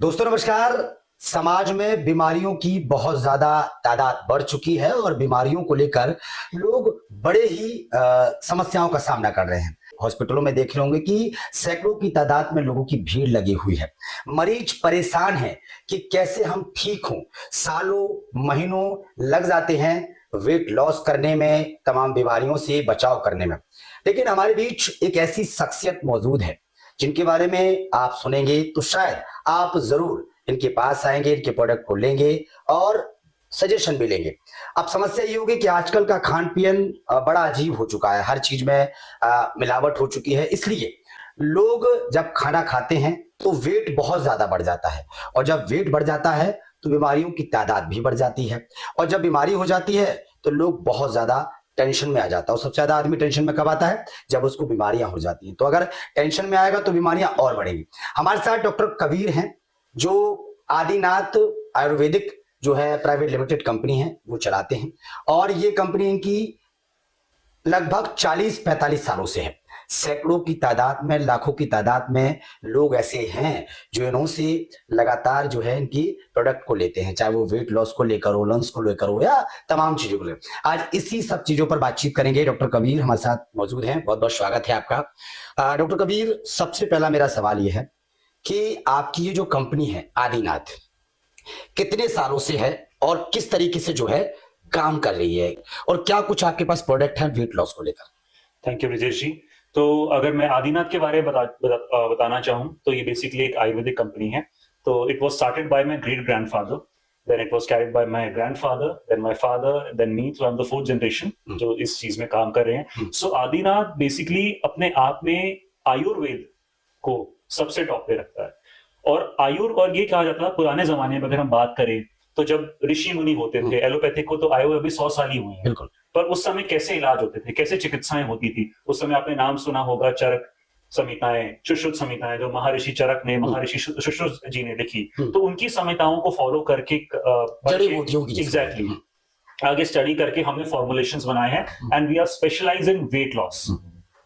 दोस्तों नमस्कार। समाज में बीमारियों की बहुत ज्यादा तादाद बढ़ चुकी है और बीमारियों को लेकर लोग बड़े ही समस्याओं का सामना कर रहे हैं। हॉस्पिटलों में देख रहे होंगे कि सैकड़ों की तादाद में लोगों की भीड़ लगी हुई है। मरीज परेशान हैं कि कैसे हम ठीक हों। सालों महीनों लग जाते हैं वेट लॉस करने में, तमाम बीमारियों से बचाव करने में। लेकिन हमारे बीच एक ऐसी शख्सियत मौजूद है जिनके बारे में आप सुनेंगे तो शायद आप जरूर इनके पास आएंगे, इनके प्रोडक्ट को लेंगे और सजेशन भी लेंगे। अब समस्या ये होगी कि आजकल का खान पीन बड़ा अजीब हो चुका है, हर चीज में मिलावट हो चुकी है। इसलिए लोग जब खाना खाते हैं तो वेट बहुत ज्यादा बढ़ जाता है, और जब वेट बढ़ जाता है तो बीमारियों की तादाद भी बढ़ जाती है। और जब बीमारी हो जाती है तो लोग बहुत ज्यादा टेंशन में आ जाता है। और सबसे ज्यादा आदमी टेंशन में कब आता है? जब उसको बीमारियां हो जाती हैं। तो अगर टेंशन में आएगा तो बीमारियां और बढ़ेंगी। हमारे साथ डॉक्टर कबीर हैं, जो आदिनाथ आयुर्वेदिक जो है प्राइवेट लिमिटेड कंपनी है वो चलाते हैं। और ये कंपनी इनकी लगभग 40-45 सालों से है। सैकड़ों की तादाद में, लाखों की तादाद में लोग ऐसे हैं जो इन्होंने लगातार जो है इनकी प्रोडक्ट को लेते हैं, चाहे वो वेट लॉस को लेकर हो, लंग्स को लेकर हो, या तमाम चीजों को लेकर। आज इसी सब चीजों पर बातचीत करेंगे। डॉक्टर कबीर हमारे साथ मौजूद हैं, बहुत बहुत स्वागत है आपका। डॉक्टर कबीर, सबसे पहला मेरा सवाल ये है कि आपकी ये जो कंपनी है आदिनाथ, कितने सालों से है और किस तरीके से जो है काम कर रही है, और क्या कुछ आपके पास प्रोडक्ट है वेट लॉस को लेकर? थैंक यू ब्रिजेश जी। तो अगर मैं आदिनाथ के बारे में बताना चाहूँ तो ये बेसिकली एक आयुर्वेदिक कंपनी है। तो it was started by my great grandfather, then it was carried by my grandfather, then my father, then me. तो I am the fourth generation जो इस चीज में काम कर रहे हैं। सो आदिनाथ बेसिकली अपने आप में आयुर्वेद को सबसे टॉप पे रखता है। और और ये कहा जाता है पुराने जमाने में, अगर हम बात करें तो जब ऋषि मुनि होते थे, एलोपैथिक को तो आए हुए अभी 100 साल ही हुए हैं, बिल्कुल। पर उस समय कैसे इलाज होते थे, कैसे चिकित्साएं होती थी, उस समय आपने नाम सुना होगा चरक संहिताएं, सुश्रुत संहिताएं, जो महर्षि चरक ने, महर्षि सुश्रुत जी ने लिखी। तो उनकी संहिताओं को फॉलो करके एग्जैक्टली आगे स्टडी करके हमने फॉर्मुलेशंस बनाए हैं। And we are specialise in weight loss.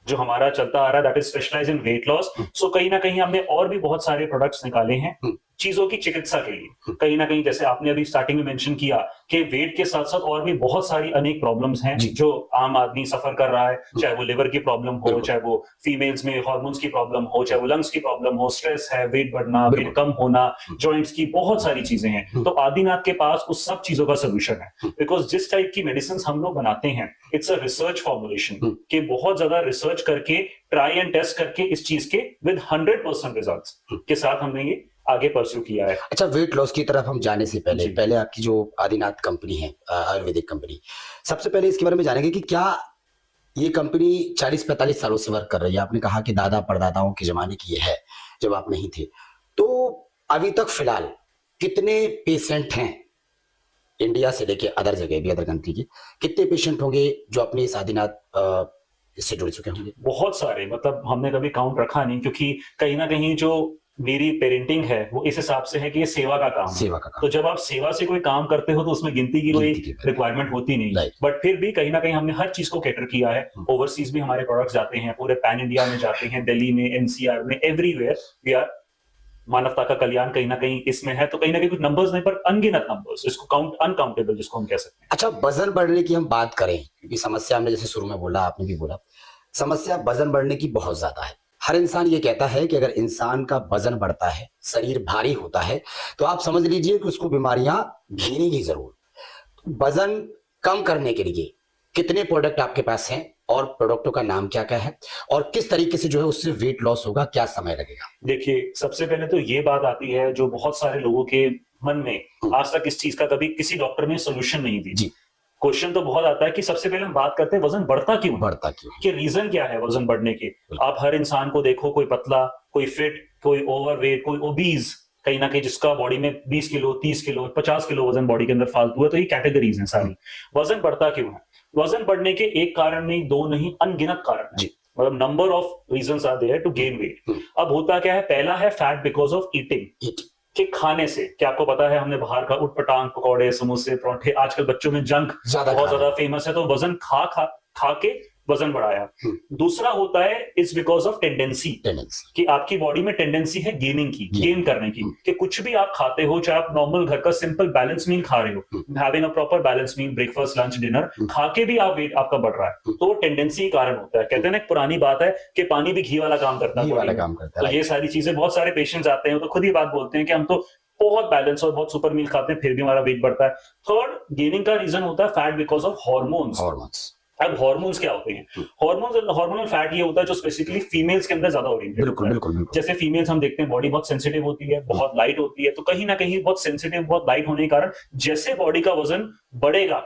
जो हमारा चलता आ रहा है that is specialise in weight loss. So कहीं ना कहीं हमने और भी बहुत सारे प्रोडक्ट्स निकाले हैं चीजों की चिकित्सा के लिए। कहीं ना कहीं जैसे आपने अभी स्टार्टिंग में मेंशन किया कि वेट के साथ साथ और भी बहुत सारी अनेक प्रॉब्लम्स हैं जो आम आदमी सफर कर रहा है, चाहे वो लिवर की प्रॉब्लम हो, चाहे वो फीमेल्स में हार्मोन्स की प्रॉब्लम हो, चाहे वो लंग्स की प्रॉब्लम हो, स्ट्रेस है, वेट बढ़ना, वेट कम होना, जॉइंट्स की बहुत सारी चीजें हैं। तो आदिनाथ के पास उस सब चीजों का सोल्यूशन है। बिकॉज जिस टाइप की मेडिसिन हम लोग बनाते हैं इट्स अ रिसर्च फॉर्मुलेशन के बहुत ज्यादा रिसर्च करके, ट्राई एंड टेस्ट करके इस चीज के विद 100% रिजल्ट्स के साथ हमने ये आगे परस्यू किया है। अच्छा, वेट लॉस की तरफ हम जाने से पहले आपकी जो आदिनाथ कंपनी है, आयुर्वेदिक कंपनी, सबसे पहले इसके बारे में जानेंगे कि क्या ये कंपनी 40-45 सालों से वर्क कर रही है? आपने कहा कि दादा परदादाओं के जमाने की ये है, जब आप नहीं थे। तो अभी तक फिलहाल कितने पेशेंट हैं इंडिया से लेके अदर जगह भी, अदर कंट्री के कितने पेशेंट होंगे जो अपने इस आदिनाथ इससे जुड़ चुके होंगे? बहुत सारे, मतलब हमने कभी काउंट रखा नहीं, क्योंकि कहीं ना कहीं जो मेरी पेरेंटिंग है वो इस हिसाब से है कि ये सेवा का काम है। तो जब आप सेवा से कोई काम करते हो तो उसमें गिनती की कोई रिक्वायरमेंट होती नहीं। बट फिर भी कहीं ना कहीं हमने हर चीज को कैटर किया है। ओवरसीज भी हमारे प्रोडक्ट्स जाते हैं, पूरे पैन इंडिया में जाते हैं, दिल्ली में, एनसीआर में, एवरीवेयर वी आर। मानवता का कल्याण कहीं ना कहीं इसमें है। तो कहीं ना कहीं कुछ नंबर्स नहीं पर अनगिनत नंबर्स, इसको काउंट अनकाउंटेबल जिसको हम कह सकते हैं। अच्छा, वजन बढ़ने की हम बात करें, क्योंकि समस्या हमने जैसे शुरू में बोला, आपने भी बोला, समस्या वजन बढ़ने की बहुत ज्यादा है। हर इंसान ये कहता है कि अगर इंसान का वजन बढ़ता है, शरीर भारी होता है, तो आप समझ लीजिए कि उसको बीमारियां घेरेंगी जरूर। वजन कम करने के लिए कितने प्रोडक्ट आपके पास हैं, और प्रोडक्टों का नाम क्या क्या है, और किस तरीके से जो है उससे वेट लॉस होगा, क्या समय लगेगा? देखिए, सबसे पहले तो ये बात आती है जो बहुत सारे लोगों के मन में आज तक इस चीज का कभी किसी डॉक्टर ने सोल्यूशन नहीं दी। क्वेश्चन तो बहुत आता है कि सबसे पहले हम बात करते हैं वजन बढ़ता क्यों कि रीजन क्या है वजन बढ़ने के। आप हर इंसान को देखो, कोई पतला, कोई फिट, कोई ओवरवेट, कोई ओबीज, कहीं ना कहीं जिसका बॉडी में 20 किलो, 30 किलो, 50 किलो वजन बॉडी के अंदर फालतू है। तो ये कैटेगरीज हैं सारी। वजन बढ़ता क्यों है? वजन बढ़ने के एक कारण नहीं, दो नहीं, अनगिनत कारण है। मतलब number of reasons are there to gain weight. अब होता क्या है? पहला है फैट बिकॉज ऑफ ईटिंग, कि खाने से। क्या आपको पता है हमने बाहर का उटपटांग, पकौड़े, समोसे, पराठे, आजकल बच्चों में जंक बहुत ज्यादा फेमस है। तो वजन खा के वजन बढ़ाया। दूसरा होता है इट्स बिकॉज ऑफ टेंडेंसी, कि आपकी बॉडी में टेंडेंसी है गेनिंग की, गेन करने की, कि कुछ भी आप खाते हो, चाहे आप नॉर्मल घर का सिंपल बैलेंस मील खा रहे हो, having a proper balance meal, breakfast lunch dinner खा के भी आप वेट आपका बढ़ रहा है, तो टेंडेंसी के कारण होता है। कहते हैं ना, एक पुरानी बात है कि पानी भी घी वाला काम करता है, तो ये सारी चीजें, बहुत सारे पेशेंट्स आते हैं तो खुद ही बात बोलते हैं कि हम तो बहुत बैलेंस और बहुत सुपर मील खाते हैं फिर भी हमारा वेट बढ़ता है। थर्ड गेनिंग का रीजन होता है फैट बिकॉज ऑफ हॉर्मोन्स। अब हॉर्मोन्स क्या होते हैं? हार्मोनल फैट ये होता है जो स्पेसिफिकली फीमेल्स के अंदर ज्यादा ओरिएंटेड होता है। बिल्कुल। जैसे फीमेल्स हम देखते हैं बॉडी बहुत सेंसिटिव होती है, बहुत लाइट होती है, तो कहीं ना कहीं बहुत सेंसिटिव, बहुत लाइट होने के कारण जैसे बॉडी का वजन बढ़ेगा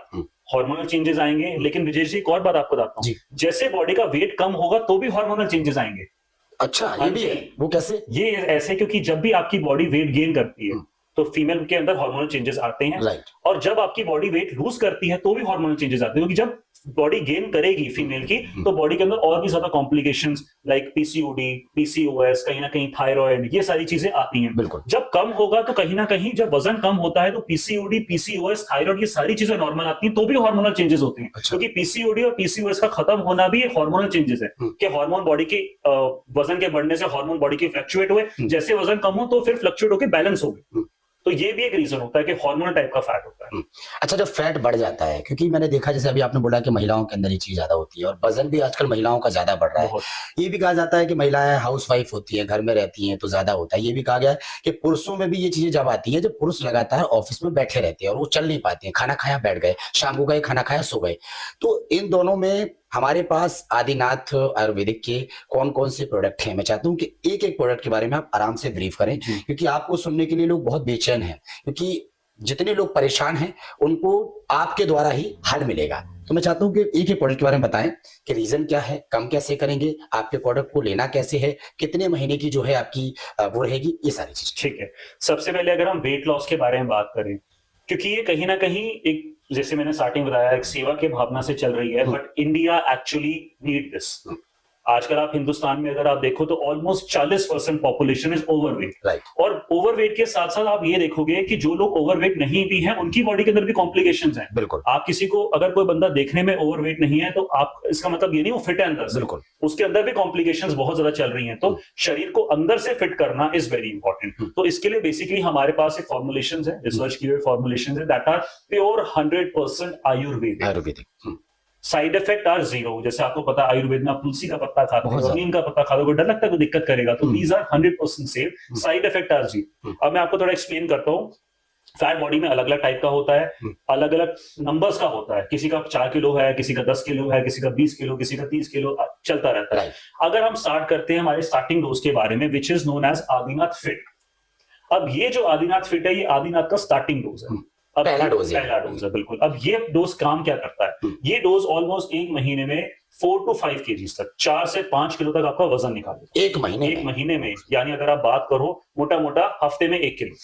हार्मोनल चेंजेस आएंगे। लेकिन विजय जी एक और बात आपको बताता हूँ, जैसे बॉडी का वेट कम होगा तो भी हार्मोनल चेंजेस आएंगे। अच्छा, ये भी है। वो कैसे? ये ऐसे क्योंकि जब भी आपकी बॉडी वेट गेन करती है तो फीमेल के अंदर हार्मोनल चेंजेस आते हैं, और जब आपकी बॉडी वेट लूज करती है तो भी हार्मोनल चेंजेस आते हैं, क्योंकि जब बॉडी गेन करेगी फीमेल की तो बॉडी के अंदर और भी ज्यादा कॉम्प्लिकेशंस लाइक पीसीओडी, पीसीओएस, कहीं ना कहीं थायराइड, ये सारी चीजें आती हैं। जब कम होगा तो कहीं ना कहीं जब वजन कम होता है तो पीसीओडी, पीसीओएस, थायराइड, ये सारी चीजें नॉर्मल आती हैं, तो भी हार्मोनल चेंजेस होते हैं। क्योंकि पीसीओडी और पीसीओएस का खत्म होना भी हार्मोनल चेंजेस है, कि हार्मोन बॉडी के वजन के बढ़ने से हार्मोन बॉडी के फ्लक्चुएट हुए, जैसे वजन कम हो तो फिर फ्लक्चुएट होकर बैलेंस हो गए। तो ये भी एक रीजन होता है कि हार्मोनल टाइप का फैट होता है। अच्छा, जब फैट बढ़ जाता है, क्योंकि मैंने देखा जैसे अभी आपने बोला कि महिलाओं के अंदर ये चीज ज्यादा होती है और वजन भी आजकल महिलाओं का ज्यादा बढ़ रहा है। ये भी कहा जाता है कि महिलाएं हाउसवाइफ होती है, घर में रहती हैं तो ज्यादा होता है। ये भी कहा गया है कि पुरुषों में भी ये चीजें जब आती है, जब पुरुष लगातार ऑफिस में बैठे रहते हैं और वो चल नहीं पाते हैं, खाना खाया बैठ गए, शाम को गए खाना खाया सो गए, तो इन दोनों में हमारे पास आदिनाथ आयुर्वेदिक के कौन कौन से प्रोडक्ट हैं? मैं चाहता हूं कि एक एक प्रोडक्ट के बारे में आप आराम से ब्रीफ करें, क्योंकि आपको सुनने के लिए लोग बहुत बेचैन हैं, क्योंकि जितने लोग परेशान हैं उनको आपके द्वारा ही हल मिलेगा। तो मैं चाहता हूं कि एक एक प्रोडक्ट के बारे में बताएं कि रीजन क्या है, कम कैसे करेंगे, आपके प्रोडक्ट को लेना कैसे है, कितने महीने की जो है आपकी वो रहेगी, ये सारी चीज। ठीक है, सबसे पहले अगर हम वेट लॉस के बारे में बात करें, क्योंकि ये कहीं ना कहीं एक, जैसे मैंने स्टार्टिंग बताया, एक सेवा के भावना से चल रही है, but India actually need this. आजकल आप हिंदुस्तान में अगर आप देखो तो ऑलमोस्ट 40% पॉपुलेशन इज ओवरवेट, और ओवरवेट के साथ साथ आप ये देखोगे कि जो लोग ओवरवेट नहीं भी हैं उनकी बॉडी के अंदर भी कॉम्प्लिकेशंस हैं। बिल्कुल। आप किसी को, अगर कोई बंदा देखने में ओवरवेट नहीं है तो आप, इसका मतलब ये नहीं वो फिट है अंदर से, बिल्कुल, उसके अंदर भी कॉम्प्लिकेशंस बहुत ज्यादा चल रही हैं। तो शरीर को अंदर से फिट करना इज वेरी इंपॉर्टेंट। तो इसके लिए बेसिकली हमारे पास एक फॉर्मुलेशंस है, रिसर्च की हुई फॉर्मुलेशंस है that are pure 100% Ayurvedic. Side effect are zero. जैसे आपको पता है आयुर्वेद में आप तुलसी का पत्ता खाते हो, नीम का पत्ता खाते हो, डर लगता है कोई दिक्कत करेगा, तो these are 100% safe, side effect are zero. अब मैं आपको थोड़ा एक्सप्लेन करता हूँ। फैट बॉडी में अलग अलग टाइप का होता है, अलग अलग नंबर्स का होता है, किसी का 4 किलो है, किसी का 10 किलो है, किसी का 20 किलो, किसी का 30 किलो, चलता रहता है। अगर हम स्टार्ट करते हैं हमारे स्टार्टिंग डोज के बारे में, which is known as Adinath fit. अब ये जो आदिनाथ फिट है, ये आदिनाथ का स्टार्टिंग डोज है, पहला डोज है, बिल्कुल। अब ये डोज काम क्या करता है? ये डोज ऑलमोस्ट एक महीने में 4 to 5 kg तक, 4 से 5 किलो तक आपका वजन निकाल देगा एक महीने में। यानी अगर आप बात करो मोटा मोटा हफ्ते में 1 किलो,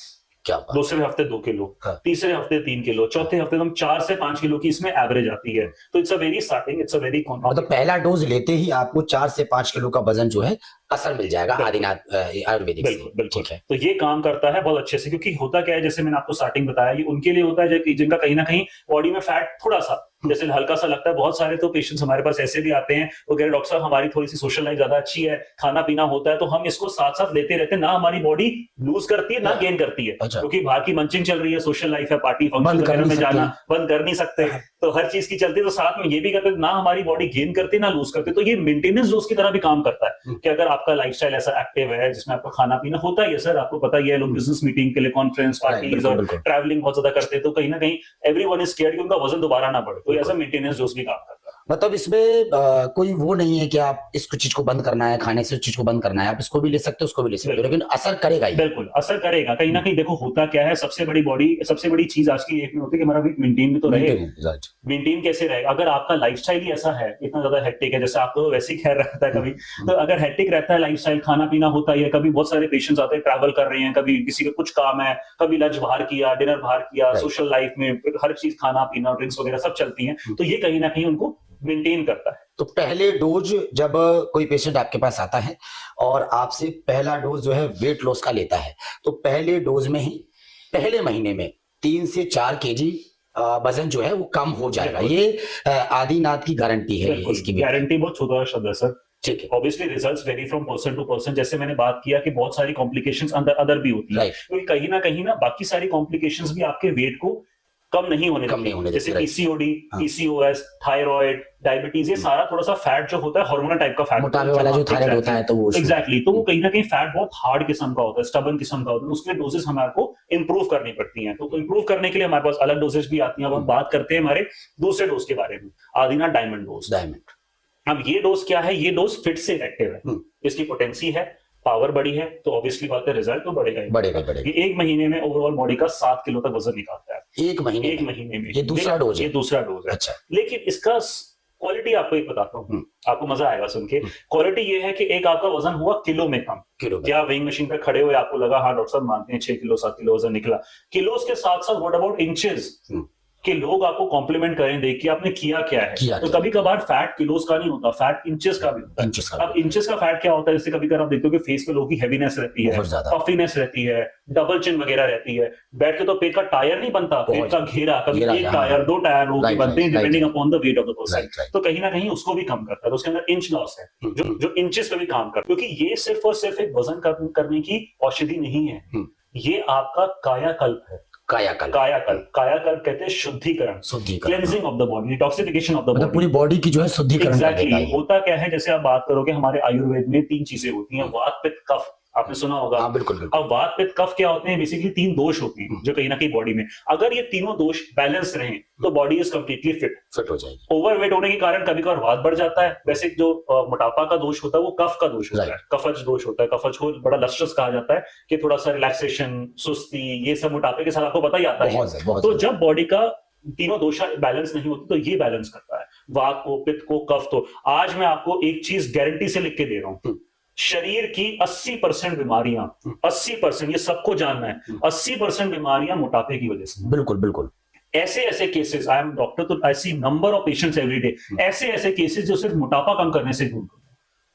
क्या दूसरे हफ्ते 2 किलो, तीसरे हफ्ते 3 किलो, चौथे हफ्ते हम 4 से 5 किलो की इसमें एवरेज आती है। तो it's a very starting, it's a very, मतलब पहला डोज लेते ही आपको 4 से 5 किलो का वजन जो है असर मिल जाएगा आदिनाथ आयुर्वेदिक से। बिल्कुल। तो ये काम करता है बहुत अच्छे से, क्योंकि होता क्या है, जैसे मैंने आपको स्टार्टिंग बताया, ये उनके लिए होता है जिनका कहीं ना कहीं बॉडी में फैट थोड़ा सा जैसे हल्का सा लगता है। बहुत सारे तो पेशेंट्स हमारे पास ऐसे भी आते हैं, वो कह रहे डॉक्टर साहब हमारी थोड़ी सी सोशल लाइफ ज्यादा अच्छी है, खाना पीना होता है, तो हम इसको साथ साथ लेते रहते हैं, ना हमारी बॉडी लूज करती है ना गेन करती है, क्योंकि बाहर की मंचिंग चल रही है, सोशल लाइफ है, पार्टी फंक्शन में जाना बंद कर नहीं सकते, तो हर चीज की चलती है, तो साथ में ये भी करते ना हमारी बॉडी गेन करती ना लूज करती। तो ये मेंटेनेंस डोज की तरह भी काम करता है कि अगर आपका लाइफस्टाइल ऐसा एक्टिव है जिसमें आपका खाना पीना होता ही है, सर आपको पता ही है, लोग बिजनेस मीटिंग के लिए, कॉन्फ्रेंस, पार्टीज और ट्रैवलिंग बहुत ज्यादा करते हैं, तो कहीं ना कहीं एवरीवन इज स्केयर्ड कि उनका वजन दोबारा ना बढ़े, तो ऐसा मेंटेनेंस डोज भी काम करता है। मतलब इसमें कोई वो नहीं है कि आप इस चीज को बंद करना है, खाने से चीज को बंद करना है, आप इसको भी ले सकते हो, उसको भी ले सकते हो, लेकिन असर करेगा ही। बिल्कुल असर करेगा। कहीं ना कहीं देखो होता क्या है, सबसे बड़ी चीज आज की एक में होती है कि हमारा वेट मेंटेन भी तो रहे। मेंटेन कैसे रहेगा? अगर आपका लाइफस्टाइल ही ऐसा है, इतना ज्यादा हेक्टिक है, जैसे आपको वैसे ही खैर रहता है कभी, तो अगर हेक्टिक रहता है लाइफस्टाइल, खाना पीना होता है, कभी बहुत सारे पेशेंट्स आते हैं ट्रैवल कर रहे हैं, कभी किसी का कुछ काम है, कभी लंच बाहर किया, डिनर बाहर किया, सोशल लाइफ में हर चीज खाना पीना ड्रिंक्स वगैरह सब चलती है, तो ये कहीं ना कहीं उनको मेंटेन करता है। तो पहले डोज जब कोई पेशेंट आपके पास आता है और आपसे पहला डोज जो है वेट लॉस का लेता है, तो पहले डोज में ही पहले महीने में 3 से 4 केजी वजन जो है वो कम हो जाएगा। ये आदिनाथ की गारंटी है, ये इसकी भी। गारंटी बहुत छोटा शब्द है सर। ठीक है। Obviously results vary from person to person, जैसे मैंने बात किया कि बहुत सारी कॉम्प्लिकेशंस अदर भी होती है, राइट। क्योंकि कहीं ना बाकी सारी कॉम्प्लिकेशंस भी आपके वेट को कम नहीं होने देती, जैसे पीसीओडी, पीसीओएस, थायराइड, डायबिटीज, ये सारा थोड़ा सा फैट जो होता है हार्मोनल टाइप का फैट, मोटापे वाला जो थायराइड होता है, तो वो एग्जैक्टली, तो वो कहीं ना कहीं फैट बहुत हार्ड किस्म का होता है, स्टबर्न किस्म का होता है, उसके डोजेस हमारे को इंप्रूव करनी पड़ती हैं। तो इंप्रूव करने के लिए हमारे पास अलग डोजेस भी आती हैं। अब हम बात करते हैं हमारे दूसरे डोज के बारे में, आदिनाथ डायमंड डोज। अब ये डोज क्या है? ये डोज फिट से इफेक्टिव है, इसकी पोटेंसी है, पावर बड़ी है, तो ऑब्वियसली बात है रिजल्ट तो बढ़ेगा। ये 1 महीने में ओवरऑल बॉडी का 7 किलो तक वजन निकालता है। 1 महीने में। ये दूसरा डोज है। ये दूसरा डोज है। अच्छा। लेकिन इसका क्वालिटी आपको एक बताता हूँ, आपको मजा आएगा सुन के। क्वालिटी ये है कि एक आपका वजन हुआ किलो में कम, क्या वेइंग मशीन पे खड़े हुए आपको लगा हाँ डॉक्टर साहब मानते हैं 6 किलो 7 किलो वजन निकला, किलोस के साथ साथ व्हाट अबाउट इंचेस, कि लोग आपको कॉम्प्लीमेंट करें देख के आपने किया क्या है। तो कभी कभार फैट किलोस का नहीं होता, फैट इंचेस का भी होता है। अब इंचेस का फैट क्या होता है? जैसे कभी कभार आप देखते हो कि फेस पे लोगों की हैवीनेस रहती है, पफीनेस रहती है, डबल चिन वगैरह रहती है, बैठ के तो पेट का टायर नहीं बनता, पेट का घेरा, कभी 1 टायर 2 टायर लोगों के बनते हैं depending upon the weight of the person. तो कहीं ना कहीं उसको भी कम करता है, तो उसके अंदर इंच लॉस है जो इंचेस पे भी काम करता है, क्योंकि ये सिर्फ और सिर्फ एक वजन कम करने की औषधि नहीं है, ये आपका कायाकल्प है। कायाकल्प कहते हैं शुद्धिकरण, cleansing of the body, detoxification of the body, पूरी बॉडी की जो है शुद्धिकरण कर देता है। होता क्या है, जैसे आप बात करोगे हमारे आयुर्वेद में 3 चीजें होती हैं, वात पित्त कफ, आपने सुना होगा। हाँ, बिल्कुल। अब वात पित्त कफ क्या होते हैं? बेसिकली 3 दोष होते हैं जो कहीं ना कहीं बॉडी में, अगर ये तीनों दोष बैलेंस रहें तो बॉडी इज कंप्लीटली फिट हो जाएगी। ओवरवेट होने के कारण कभी कभार वात बढ़ जाता है। वैसे जो मोटापा का दोष होता है वो कफ का दोष होता है, कफज दोष होता है। कफज को बड़ा लस्ट्रस कहा जाता है कि थोड़ा सा रिलैक्सेशन, सुस्ती, ये सब मोटापे के साथ आपको पता ही आता है। तो जब बॉडी का तीनों दोष बैलेंस नहीं होती तो ये बैलेंस करता है, वात को, पित्त को, कफ। तो आज मैं आपको एक चीज गारंटी से लिख के दे रहा हूं, शरीर की 80% बीमारियां, 80%, ये सबको जानना है, 80% बीमारियां मोटापे की वजह से। बिल्कुल। ऐसे केसेस, आई एम डॉक्टर, तो I see number of patients every day, ऐसे केसेस जो सिर्फ मोटापा कम करने से दूर,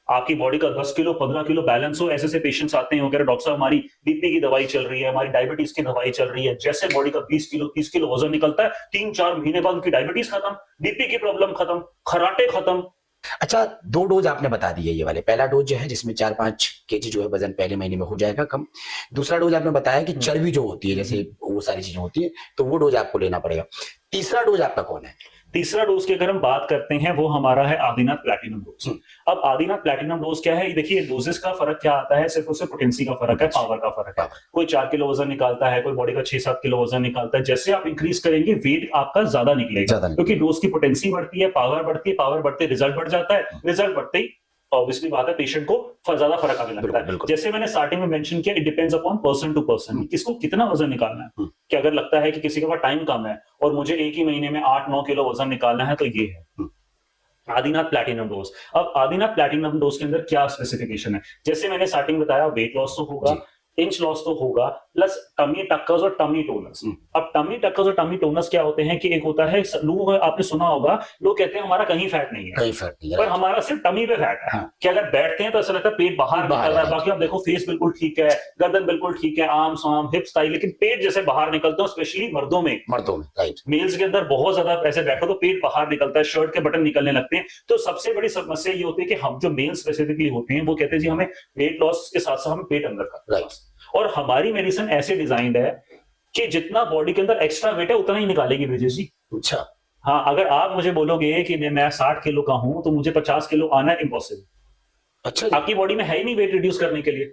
आपकी बॉडी का 10 किलो 15 किलो बैलेंस हो। ऐसे पेशेंट्स आते हैं, वो कह रहे डॉक्टर साहब हमारी बीपी की दवाई चल रही है, हमारी डायबिटीज की दवाई चल रही है, जैसे बॉडी का 20 किलो 30 किलो वजन निकलता है, 3-4 महीने बाद उनकी डायबिटीज खत्म, बीपी की प्रॉब्लम खत्म, खराटे खत्म। अच्छा, 2 डोज आपने बता दिए ये वाले। पहला डोज जो है जिसमें 4-5 केजी जो है वजन पहले महीने में हो जाएगा कम। दूसरा डोज आपने बताया कि चर्बी जो होती है, जैसे वो सारी चीजें होती है, तो वो डोज आपको लेना पड़ेगा। तीसरा डोज आपका कौन है? तीसरा डोज की अगर हम बात करते हैं, वो हमारा है आदिनाथ प्लैटिनम डोज। अब आदिनाथ प्लैटिनम डोज क्या है? देखिए डोजेस का फर्क क्या आता है, सिर्फ उससे पोटेंसी का फर्क है, पावर का फर्क है। कोई 4 किलो वजन निकालता है, कोई बॉडी का 6-7 किलो वजन निकालता है। जैसे आप इंक्रीज करेंगे वेट आपका ज्यादा निकलेगा, क्योंकि डोज की पोटेंसी बढ़ती है, पावर बढ़ती है, पावर बढ़ते रिजल्ट बढ़ जाता है, रिजल्ट बढ़ते ही ऑब्वियसली बात है पेशेंट को ज्यादा फर्क आने लगता है। जैसे मैंने स्टार्टिंग में मेंशन किया, it depends upon person to person, किसको कितना वजन निकालना है। कि अगर लगता है कि किसी के पास टाइम कम है और मुझे एक ही महीने में 8-9 किलो वजन निकालना है, तो ये है आदिनाथ प्लैटिनम डोज। अब आदिनाथ प्लैटिनम डोज के अंदर क्या स्पेसिफिकेशन है? जैसे मैंने स्टार्टिंग बताया, वेट लॉस तो होगा, इंच लॉस तो होगा, प्लस टमी टक्कर्स और टमी टोनस। अब टमी टक्कर्स और टमी टोनस क्या होते हैं कि एक होता है, लोगों आपने सुना होगा, लोग कहते हैं हमारा कहीं फैट नहीं है, पर हमारा सिर्फ टमी पे फैट है। कि अगर बैठते हैं तो ऐसा लगता है पेट बाहर निकल रहा है, बाकी आप देखो फेस बिल्कुल ठीक है, गर्दन बिल्कुल ठीक है, आर्म्स हिप्स थाई, लेकिन पेट जैसे बाहर निकलते हैं, स्पेशली मर्दों में राइट। मेल्स के अंदर बहुत ज्यादा ऐसे बैठो तो पेट बाहर निकलता है, शर्ट के बटन निकलने लगते हैं। तो सबसे बड़ी समस्या ये होती है कि हम जो मेल स्पेसिफिकली होते हैं, वो कहते हैं जी हमें वेट लॉस के साथ साथ हमें पेट अंदर का, और हमारी मेडिसिन ऐसे डिजाइंड है कि जितना बॉडी के अंदर एक्स्ट्रा वेट है उतना ही निकालेगी विजय जी। अच्छा, हाँ, अगर आप मुझे बोलोगे कि मैं 60 किलो का हूं तो मुझे 50 किलो आना इम्पॉसिबल। अच्छा, आपकी बॉडी में है ही नहीं वेट रिड्यूस करने के लिए।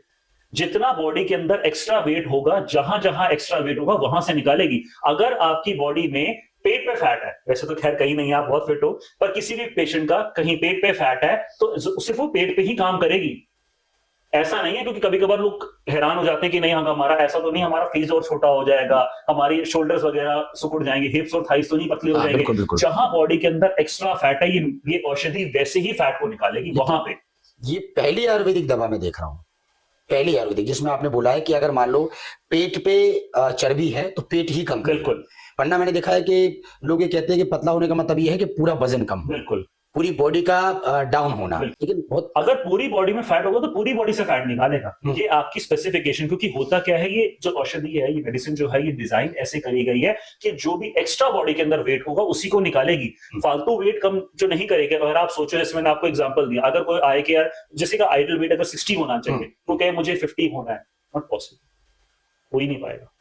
जितना बॉडी के अंदर एक्स्ट्रा वेट होगा, जहां जहां एक्स्ट्रा वेट होगा वहां से निकालेगी। अगर आपकी बॉडी में पेट पे फैट है, वैसे तो खैर कहीं नहीं, आप बहुत फिट हो, पर किसी भी पेशेंट का कहीं पेट पे फैट है तो सिर्फ वो पेट पे ही काम करेगी। ऐसा नहीं है, क्योंकि कभी कभार लोग हैरान हो जाते हैं कि नहीं हमारा ऐसा तो नहीं, हमारा फेस और छोटा हो जाएगा, हमारी शोल्डर्स वगैरह सिकुड़ जाएंगे, हिप्स और थाइस तो नहीं पतले हो जाएंगे। जहां बॉडी के अंदर एक्स्ट्रा फैट है, ये औषधि वैसे ही फैट को निकालेगी वहां पे। ये पहली आयुर्वेदिक दवा मैं देख रहा हूँ, पहली आयुर्वेदिक, जिसमें आपने बोला है कि अगर मान लो पेट पे चर्बी है तो पेट ही कम। बिल्कुल, वरना मैंने देखा है कि लोग ये कहते हैं कि पतला होने का मतलब ये है कि पूरा वजन कम। बिल्कुल, पूरी बॉडी का डाउन होना, लेकिन बहुत अगर पूरी बॉडी में फैट होगा तो पूरी बॉडी से फैट निकालेगा। ये आपकी स्पेसिफिकेशन, क्योंकि होता क्या है, ये जो औषधि है, ये मेडिसिन जो है, ये डिजाइन ऐसे करी गई है कि जो भी एक्स्ट्रा बॉडी के अंदर वेट होगा उसी को निकालेगी, फालतू वेट कम जो नहीं करेगी। अगर आप सोचो, जैसे मैंने आपको एग्जांपल दिया, अगर कोई आए कि यार जैसे का आइडल वेट अगर 60 होना चाहिए, तो कहे मुझे 50 होना है, नॉट पॉसिबल, हो ही नहीं पाएगा।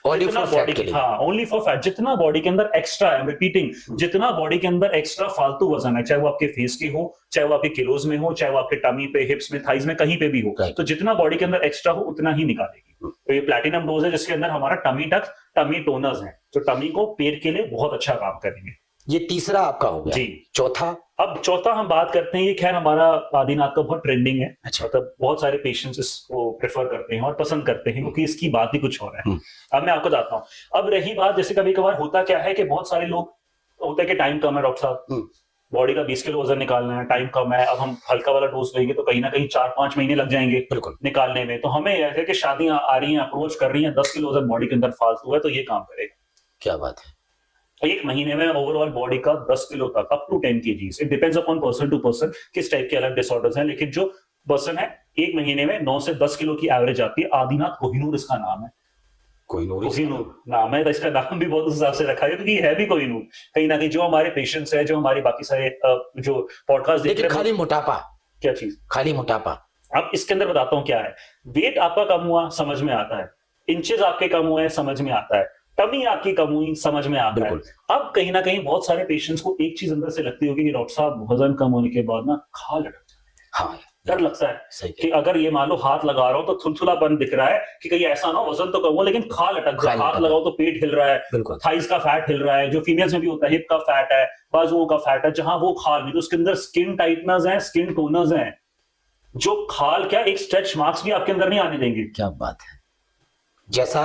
ओनली फॉर फैट के लिए। हाँ, ओनली फॉर फैट। जितना बॉडी के अंदर एक्स्ट्रा है, रिपीटिंग, जितना बॉडी के अंदर एक्स्ट्रा फालतू वजन है, चाहे वो आपके फेस के हो, चाहे वो आपके किलोज में हो, चाहे वो आपके टमी पे, हिप्स में, थाइज में, कहीं पे भी हो, तो जितना बॉडी के अंदर एक्स्ट्रा हो उतना ही निकालेगी। तो ये प्लैटिनम डोज है, जिसके अंदर हमारा टमी टोनर्स हैं, जो टमी को पेट के लिए बहुत अच्छा काम करेंगे। ये तीसरा आपका हो गया जी। चौथा, अब चौथा हम बात करते हैं, ये खैर हमारा आदिनाथ का बहुत ट्रेंडिंग है। अच्छा। मतलब बहुत सारे पेशेंट्स इसको प्रेफर करते हैं और पसंद करते हैं, क्योंकि इसकी बात ही कुछ और है। अब मैं आपको बताता हूँ। अब रही बात, जैसे कभी कभार होता क्या है कि बहुत सारे लोग होता है कि टाइम कम है डॉक्टर साहब, बॉडी का 20 किलो वजन निकालना है, टाइम कम है, अब हम हल्का वाला डोज लेंगे तो कहीं ना कहीं 4-5 महीने लग जाएंगे बिल्कुल निकालने में। तो हमें यह है कि शादियां आ रही हैं, अप्रोच कर रही हैं, 10 किलो वजन बॉडी के अंदर फालतू है, तो ये काम करेगा। क्या बात है। एक महीने में ओवरऑल बॉडी का 10 किलो तक, up to 10 kgs, it depends upon person to person किस टाइप के अलग डिसऑर्डर्स हैं, लेकिन जो पर्सन है एक महीने में 9 से 10 किलो की एवरेज आती है। आदिनाथ कोहिनूर इसका नाम है। कोहिनूर नाम है, तो इसका नाम भी बहुत उस हिसाब से रखा है, क्योंकि है भी कोहिनूर। कहीं ना कहीं जो हमारे पेशेंट्स है, जो हमारे बाकी सारे जो पॉडकास्ट देख रहे हैं, खाली मोटापा, क्या चीज, खाली मोटापा। अब इसके अंदर बताता हूँ क्या है। वेट आपका कम हुआ समझ में आता है, इंचेस आपके कम हुए समझ में आता है, टमी आपकी कम हुई समझ में आता है। अब कहीं ना कहीं बहुत सारे पेशेंट्स को एक चीज अंदर से लगती होगी कि डॉक्टर साहब वजन कम होने के बाद ना खाल लटक जाता है। हाँ, डर लगता है कि अगर ये मान लो हाथ लगा रहा हूं तो थुलथुलापन दिख रहा है कि कहीं ऐसा ना वजन तो कम हो लेकिन खाल लटक जाए, हाथ लगाओ तो पेट हिल रहा है, थाइस का फैट हिल रहा है, जो फीमेल्स में भी होता है, हिप का फैट है, बाजुओं का फैट है, जहां वो खाल नहीं, तो उसके अंदर स्किन टाइटनर्स हैं, स्किन टोनर्स हैं, जो खाल क्या एक स्ट्रेच मार्क्स भी आपके अंदर नहीं आने देंगे। क्या बात है। जैसा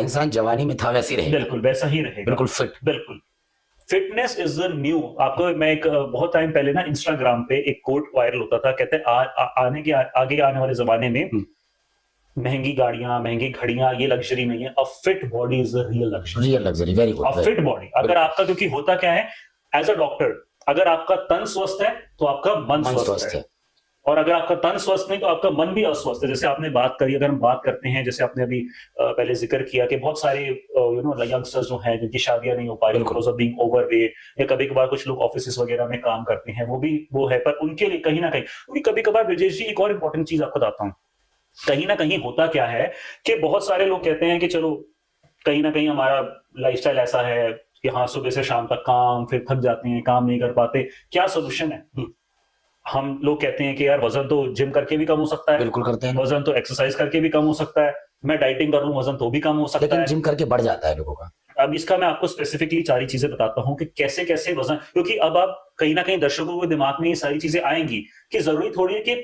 इंसान जवानी में था वैसे ही रहेगा, बिल्कुल वैसा ही रहेगा, बिल्कुल फिट। बिल्कुल फिटनेस इज द न्यू। आपको मैं एक बहुत टाइम पहले ना इंस्टाग्राम पे एक कोट वायरल होता था, कहते हैं आगे आने वाले जमाने में महंगी गाड़ियां, महंगी घड़ियां ये लग्जरी नहीं है, अ fit body is the real luxury. Real luxury, very good. A fit body, अगर आपका, क्योंकि होता क्या है एज अ डॉक्टर, अगर आपका तन स्वस्थ है तो आपका मन स्वस्थ है, और अगर आपका तन स्वस्थ नहीं तो आपका मन भी अस्वस्थ है। जैसे आपने बात करी, अगर हम बात करते हैं, जैसे आपने अभी पहले जिक्र किया कि बहुत सारे यंगस्टर्स जो हैं जिनकी शादियां नहीं हो पा रही बिकॉज ऑफ बीइंग ओवरवेट, या कभी कभार कुछ लोग ऑफिस वगैरह में काम करते हैं, वो है, पर उनके लिए कहीं ना कहीं कभी कभार ब्रजेश जी एक और इंपॉर्टेंट चीज आपको बताता हूँ। कहीं ना कहीं होता क्या है कि बहुत सारे लोग कहते हैं कि चलो कहीं ना कहीं हमारा लाइफस्टाइल ऐसा है कि हाँ सुबह से शाम तक काम, फिर थक जाते हैं, काम नहीं कर पाते, क्या सोल्यूशन है? हम लोग कहते हैं कि यार वजन तो जिम करके भी कम हो सकता है, बिल्कुल करते हैं, वजन तो एक्सरसाइज करके भी कम हो सकता है, मैं डाइटिंग कर लूं वजन तो भी कम हो सकता है, लेकिन जिम करके बढ़ जाता है लोगों का। अब इसका मैं आपको स्पेसिफिकली सारी चीजें बताता हूं कि कैसे कैसे वजन, क्योंकि अब आप कहीं ना कहीं दर्शकों के दिमाग में ये सारी चीजें आएंगी कि जरूरी थोड़ी है कि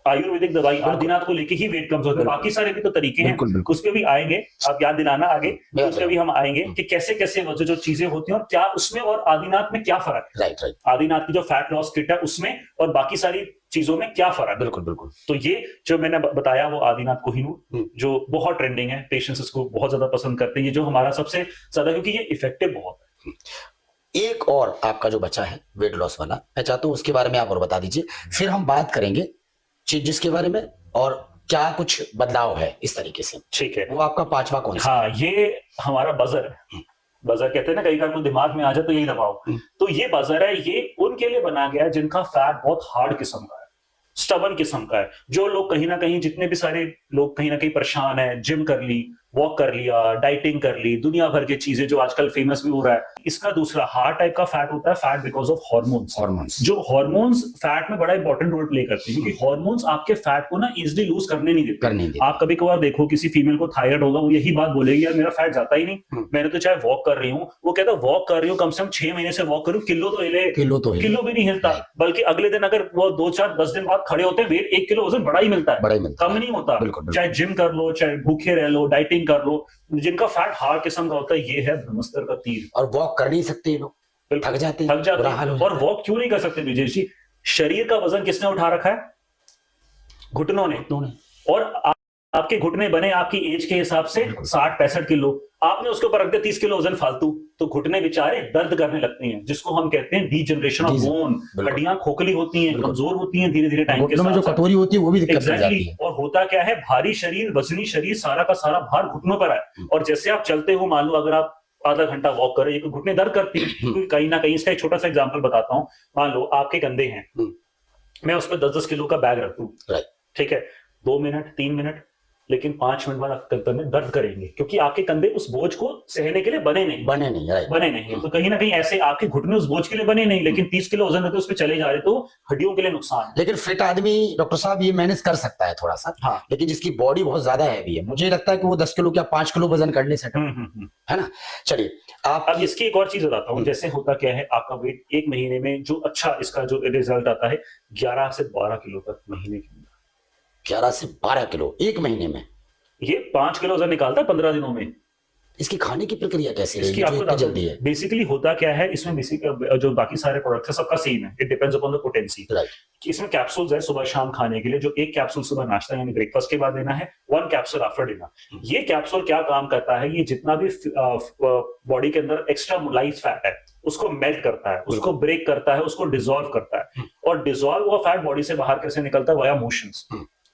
आयुर्वेदिक दवाई आदिनाथ को लेके ही वेट कम होता है, बाकी सारे भी तो तरीके हैं, उस पर भी आएंगे, आप याद दिलाना आगे, उस पर भी हम आएंगे कि कैसे कैसे जो चीजें होती हैं और क्या उसमें और आदिनाथ में क्या फर्क है। राइट। आदिनाथ की जो फैट लॉस किट है उसमें और बाकी सारी चीजों में क्या फर्क है। बिल्कुल। तो ये जो मैंने बताया वो आदिनाथ कोहिनूर, जो बहुत ट्रेंडिंग है, पेशेंट्स इसको बहुत ज्यादा पसंद करते हैं, ये जो हमारा सबसे ज्यादा, क्योंकि ये इफेक्टिव बहुत है। एक और आपका जो बचा है वेट लॉस वाला, मैं चाहता हूं उसके बारे में आप और बता दीजिए, फिर हम बात करेंगे चेंजेस के बारे में और क्या कुछ बदलाव है इस तरीके से। ठीक है, वो आपका पांचवा कौन सा? हाँ, ये हमारा बजर है। बजर कहते हैं ना, कई बार को दिमाग में आ जाए तो यही दबाओ। तो ये बजर है, ये उनके लिए बना गया है जिनका फैट बहुत हार्ड किस्म का है, स्टबन किस्म का है। जो लोग कहीं ना कहीं, जितने भी सारे लोग कहीं ना कहीं परेशान है, जिम कर ली, वॉक कर लिया, डाइटिंग कर ली, दुनिया भर की चीजें जो आजकल फेमस भी हो रहा है। इसका दूसरा हार्ड टाइप का फैट होता है, फैट बिकॉज ऑफ हार्मोन्स। जो हार्मोन्स फैट में बड़ा इंपॉर्टेंट रोल प्ले करते हैं, क्योंकि हार्मोन्स आपके फैट को ना इजिली लूज करने नहीं देते। आप कभी कभार देखो किसी फीमेल को थायराइड होगा, वो यही बात बोलेगी, यार मेरा फैट जाता ही नहीं, मैंने तो चाहे वॉक कर रही हूँ, वो कहता है वॉक कर रही हूँ कम से कम 6 महीने से वॉक करूँ, किलो भी नहीं हिलता, बल्कि अगले दिन अगर वो 2-4-10 दिन बाद खड़े होते हैं, वेट 1 किलो वजन बड़ा ही मिलता है, कम नहीं होता। चाहे जिम कर लो, चाहे भूखे रह लो, डाइटिंग कर लो, जिनका फैट हार्ड किस्म का होता है, ये है ब्रह्मस्त्र का तीर। और वॉक कर नहीं सकते लोग, थक जाते हैं। और वॉक क्यों नहीं कर सकते विजेश जी? शरीर का वजन किसने उठा रखा है? घुटनों ने। और आपके घुटने बने आपकी एज के हिसाब से बिल्कुल। 60-65 किलो, आपने उसके ऊपर रख दिया 30 किलो वजन फालतू, तो घुटने बेचारे दर्द करने लगती हैं, जिसको हम कहते हैं डीजनरेशन ऑफ बोन। बिल्कुल। हड्डियां खोखली होती हैं, बिल्कुल। कमजोर होती हैं धीरे-धीरे टाइम के घुटनों में जो साथ-साथ। कटोरी होती है वो भी दिक्कत कर जाती एग्जैक्टली है। और होता क्या है, भारी शरीर, वजनी शरीर, सारा का सारा भार घुटनों पर है। और जैसे आप चलते हो, मान लो अगर आप आधा घंटा वॉक कर रहे हैं, घुटने दर्द करती हैं, क्योंकि कहीं ना कहीं इसका एक छोटा सा एग्जांपल बताता हूँ। मान लो आपके कंधे हैं, मैं उस पर 10-10 किलो का बैग रख दूं, राइट, ठीक है, 2 मिनट 3 मिनट, लेकिन 5 मिनट बाद आपके कंधे में दर्द करेंगे, क्योंकि आपके कंधे उस बोझ को सहने के लिए बने नहीं, राइट, बने नहीं। तो कहीं ना कहीं ऐसे आपके घुटने उस बोझ के लिए बने नहीं, लेकिन 30 किलो वजन रहते उस पर चले जा रहे, तो हड्डियों के लिए नुकसान है। लेकिन फिट आदमी डॉक्टर साहब ये मैनेज कर सकता है थोड़ा सा, हाँ। लेकिन जिसकी बॉडी बहुत ज्यादा हैवी है, मुझे लगता है कि वो 10 किलो क्या 5 किलो वजन करने से है ना। चलिए आप अब इसकी एक और चीज बताता हूँ। जैसे होता क्या है, आपका वेट एक महीने में जो अच्छा इसका जो रिजल्ट आता है 11 से 12 किलो तक महीने के अंदर। 11 से 12 किलो एक महीने में, ये 5 किलो वजन निकालता है 15 दिनों में। इसकी खाने की प्रक्रिया कैसी इसकी रहेगी जो आपको इतनी जल्दी है? बेसिकली होता क्या है, इसमें बेसिक जो बाकी सारे प्रोडक्ट्स है सबका सेम है, it depends upon the potency. Right. इसमें कैप्सूल्स है सुबह शाम खाने के लिए, जो एक कैप्सूल सुबह नाश्ता यानी ब्रेकफास्ट के बाद देना है, 1 कैप्सूल आफ्टर डिनर। ये कैप्सूल क्या काम करता है, ये जितना भी बॉडी के अंदर एक्स्ट्रा मोलाइज फैट है उसको मेल्ट करता है, उसको ब्रेक करता है, उसको डिसॉल्व करता है। और डिसॉल्व हुआ फैट बॉडी से बाहर कैसे निकलता है, वाया मोशंस।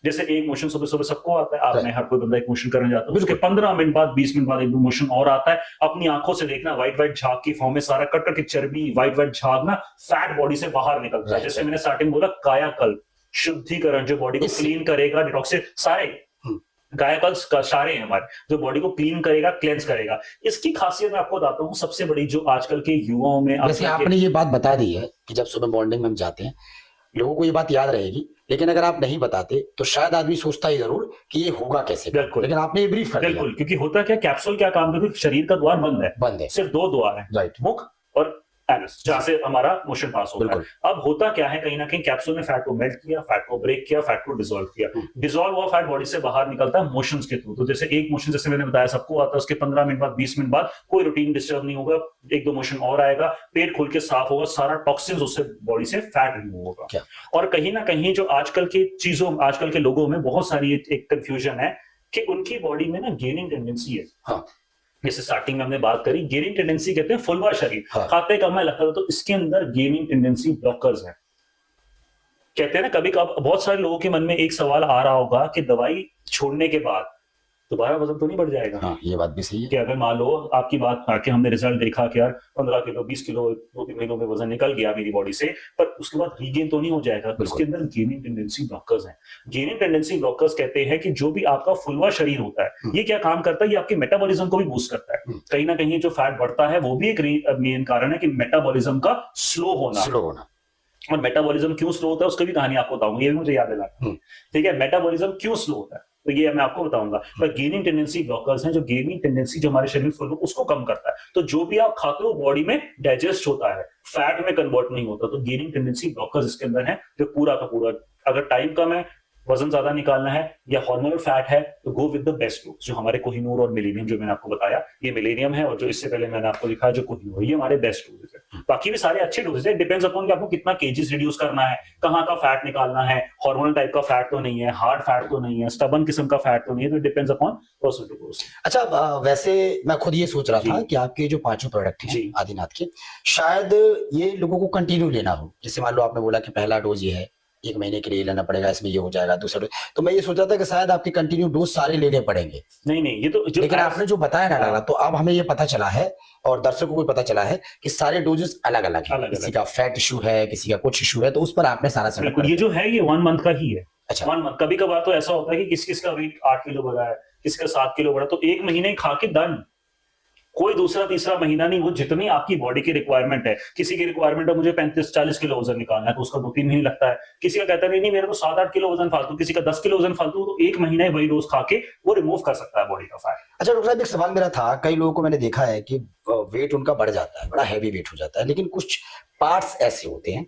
जैसे एक मोशन सुबह सुबह सबको आता है, आप में हर कोई बंदा एक मोशन करने जाता है, उसके 15 मिनट बाद 20 मिनट बाद एक दो मोशन और आता है। अपनी आंखों से देखना, व्हाइट व्हाइट झाग की फॉर्म में सारा कट करके चर्बी, व्हाइट व्हाइट झाग ना फैट बॉडी से बाहर निकलता है। जैसे मैंने स्टार्टिंग बोला, कायाकल्प, शुद्धिकरण, जो बॉडी को क्लीन करेगा, डिटॉक्सिफ, सारे कायाकल्प सारे हैं हमारे, जो बॉडी को क्लीन करेगा, क्लेंस करेगा। इसकी खासियत मैं आपको बताता हूँ सबसे बड़ी, जो आजकल के युवाओं में। वैसे आपने ये बात बता दी है कि जब सुबह मॉर्निंग में हम जाते हैं, लोगों को ये बात याद रहेगी, लेकिन अगर आप नहीं बताते तो शायद आदमी सोचता ही जरूर कि ये होगा कैसे। बिल्कुल, लेकिन आपने ये ब्रीफ कर दिया। बिल्कुल, क्योंकि होता क्या, कैप्सूल क्या काम करती है, शरीर का द्वार बंद है, सिर्फ 2 द्वार है, राइट, मुख और एनस, जहां से हमारा मोशन पास होता है। अब होता क्या है, कहीं ना कहीं कैप्सूल ने फैट को मेल्ट किया, फैट को ब्रेक किया, फैट को डिसॉल्व किया। डिसॉल्व हुआ फैट बॉडी से बाहर निकलता है मोशंस के थ्रू। तो जैसे एक मोशन, जैसे मैंने बताया सबको आता है, उसके 15 मिनट बाद 20 मिनट बाद कोई रूटीन डिस्टर्ब नहीं होगा, एक दो मोशन और आएगा, पेट खोल के साफ होगा, सारा टॉक्सिन्स उससे बॉडी से फैट रिमूव होगा। और कहीं ना कहीं जो आजकल की चीजों, आजकल के लोगों में बहुत सारी एक कंफ्यूजन है कि उनकी बॉडी में ना गेनिंग टेंडेंसी है। जैसे स्टार्टिंग में हमने बात करी, गेनिंग टेंडेंसी कहते हैं फुलवा शरीर, खाते कम है लगता है, तो इसके अंदर गेनिंग टेंडेंसी ब्लॉकर्स है। कहते हैं ना, कभी कभी बहुत सारे लोगों के मन में एक सवाल आ रहा होगा कि दवाई छोड़ने के बाद दोबारा वजन तो नहीं बढ़ जाएगा? हाँ, ये बात भी सही है कि अगर मान लो आपकी बात आके हमने रिजल्ट देखा कि यार 15 किलो 20 किलो 2-3 महीनों में वजन निकल गया मेरी बॉडी से, पर उसके बाद रीगेन तो नहीं हो जाएगा। उसके अंदर गेनिंग टेंडेंसी ब्लॉकर्स हैं। गेनिंग टेंडेंसी ब्लॉकर्स कहते हैं कि जो भी आपका फुलवा शरीर होता है, ये क्या काम करता है, ये आपके मेटाबॉलिज्म को भी बूस्ट करता है। कहीं ना कहीं जो फैट बढ़ता है वो भी एक मेन कारण है कि मेटाबॉलिज्म का स्लो होना। और मेटाबॉलिज्म क्यों स्लो होता है उसकी भी कहानी आपको बताऊंगा, ये भी मुझे याद दिलाना, ठीक है। मेटाबॉलिज्म क्यों स्लो होता है तो ये मैं आपको बताऊंगा। पर गेनिंग टेंडेंसी ब्लॉकर्स हैं, जो गेनिंग टेंडेंसी जो हमारे शरीर में उसको कम करता है। तो जो भी आप खाते हो बॉडी में डाइजेस्ट होता है, फैट में कन्वर्ट नहीं होता। तो गेनिंग टेंडेंसी ब्लॉकर्स इसके अंदर है, जो पूरा का पूरा, अगर टाइम कम है, वजन ज्यादा निकालना है या हार्मोनल फैट है, तो go with the best dose. जो हमारे कोहिनूर और मिलेनियम, जो मैंने आपको बताया, ये मिलेनियम है, और जो इससे पहले मैंने आपको लिखा है जो कोहिनूर, ये हमारे बेस्ट डोजेज है। बाकी भी सारे अच्छे डोजेज है, डिपेंड्स अपॉन कि आपको कितना केजीज रिड्यूस करना है, कहाँ का फैट निकालना है, हार्मोनल टाइप का फैट तो नहीं है, हार्ड फैट तो नहीं है, स्टबन किस्म का फैट तो नहीं है, तो depends upon person to person. अच्छा, वैसे मैं खुद ये सोच रहा था कि आपके जो 5 प्रोडक्ट हैं आदिनाथ के, शायद ये लोगों को कंटिन्यू लेना हो। जैसे मान लो आपने बोला कि पहला डोज ये है, 1 महीने के लिए लेना पड़ेगा, इसमें ये हो जाएगा, दूसरा डोज, तो मैं ये सोच रहा था कि शायद आपके कंटिन्यू डोज सारे लेने पड़ेंगे। नहीं, ये तो लेकिन आपने जो बताया ना डाला, तो अब हमें ये पता चला है और दर्शकों को भी पता चला है कि सारे डोजेस अलग अलग है। किसी का फैट इशू है, किसी का कुछ इशू है, तो उस पर आपने सारा सेटअप। ये जो है ये 1 मंथ का ही है। अच्छा, 1 मंथ। कभी कभार तो ऐसा होता है कि किसी का वेट 8 किलो बढ़ा है, किसी का 7 किलो बढ़ा, तो 1 महीने खा के डन, कोई दूसरा तीसरा महीना नहीं। वो जितनी आपकी बॉडी की रिक्वायरमेंट है, किसी की रिक्वायरमेंट है मुझे 35-40 किलो वजन निकालना है, तो उसका 2-3 महीने लगता है। किसी का कहता है नहीं मेरे को 7-8 किलो वजन फालतू, किसी का 10 किलो वजन फालतू, तो 1 महीने वही डोज खा के वो रिमूव कर सकता है बॉडी का फैट। अच्छा डॉक्टर साहब, एक सवाल मेरा था, कई लोगों को मैंने देखा है कि वेट उनका बढ़ जाता है, बड़ा हैवी वेट हो जाता है, लेकिन कुछ पार्ट्स ऐसे होते हैं,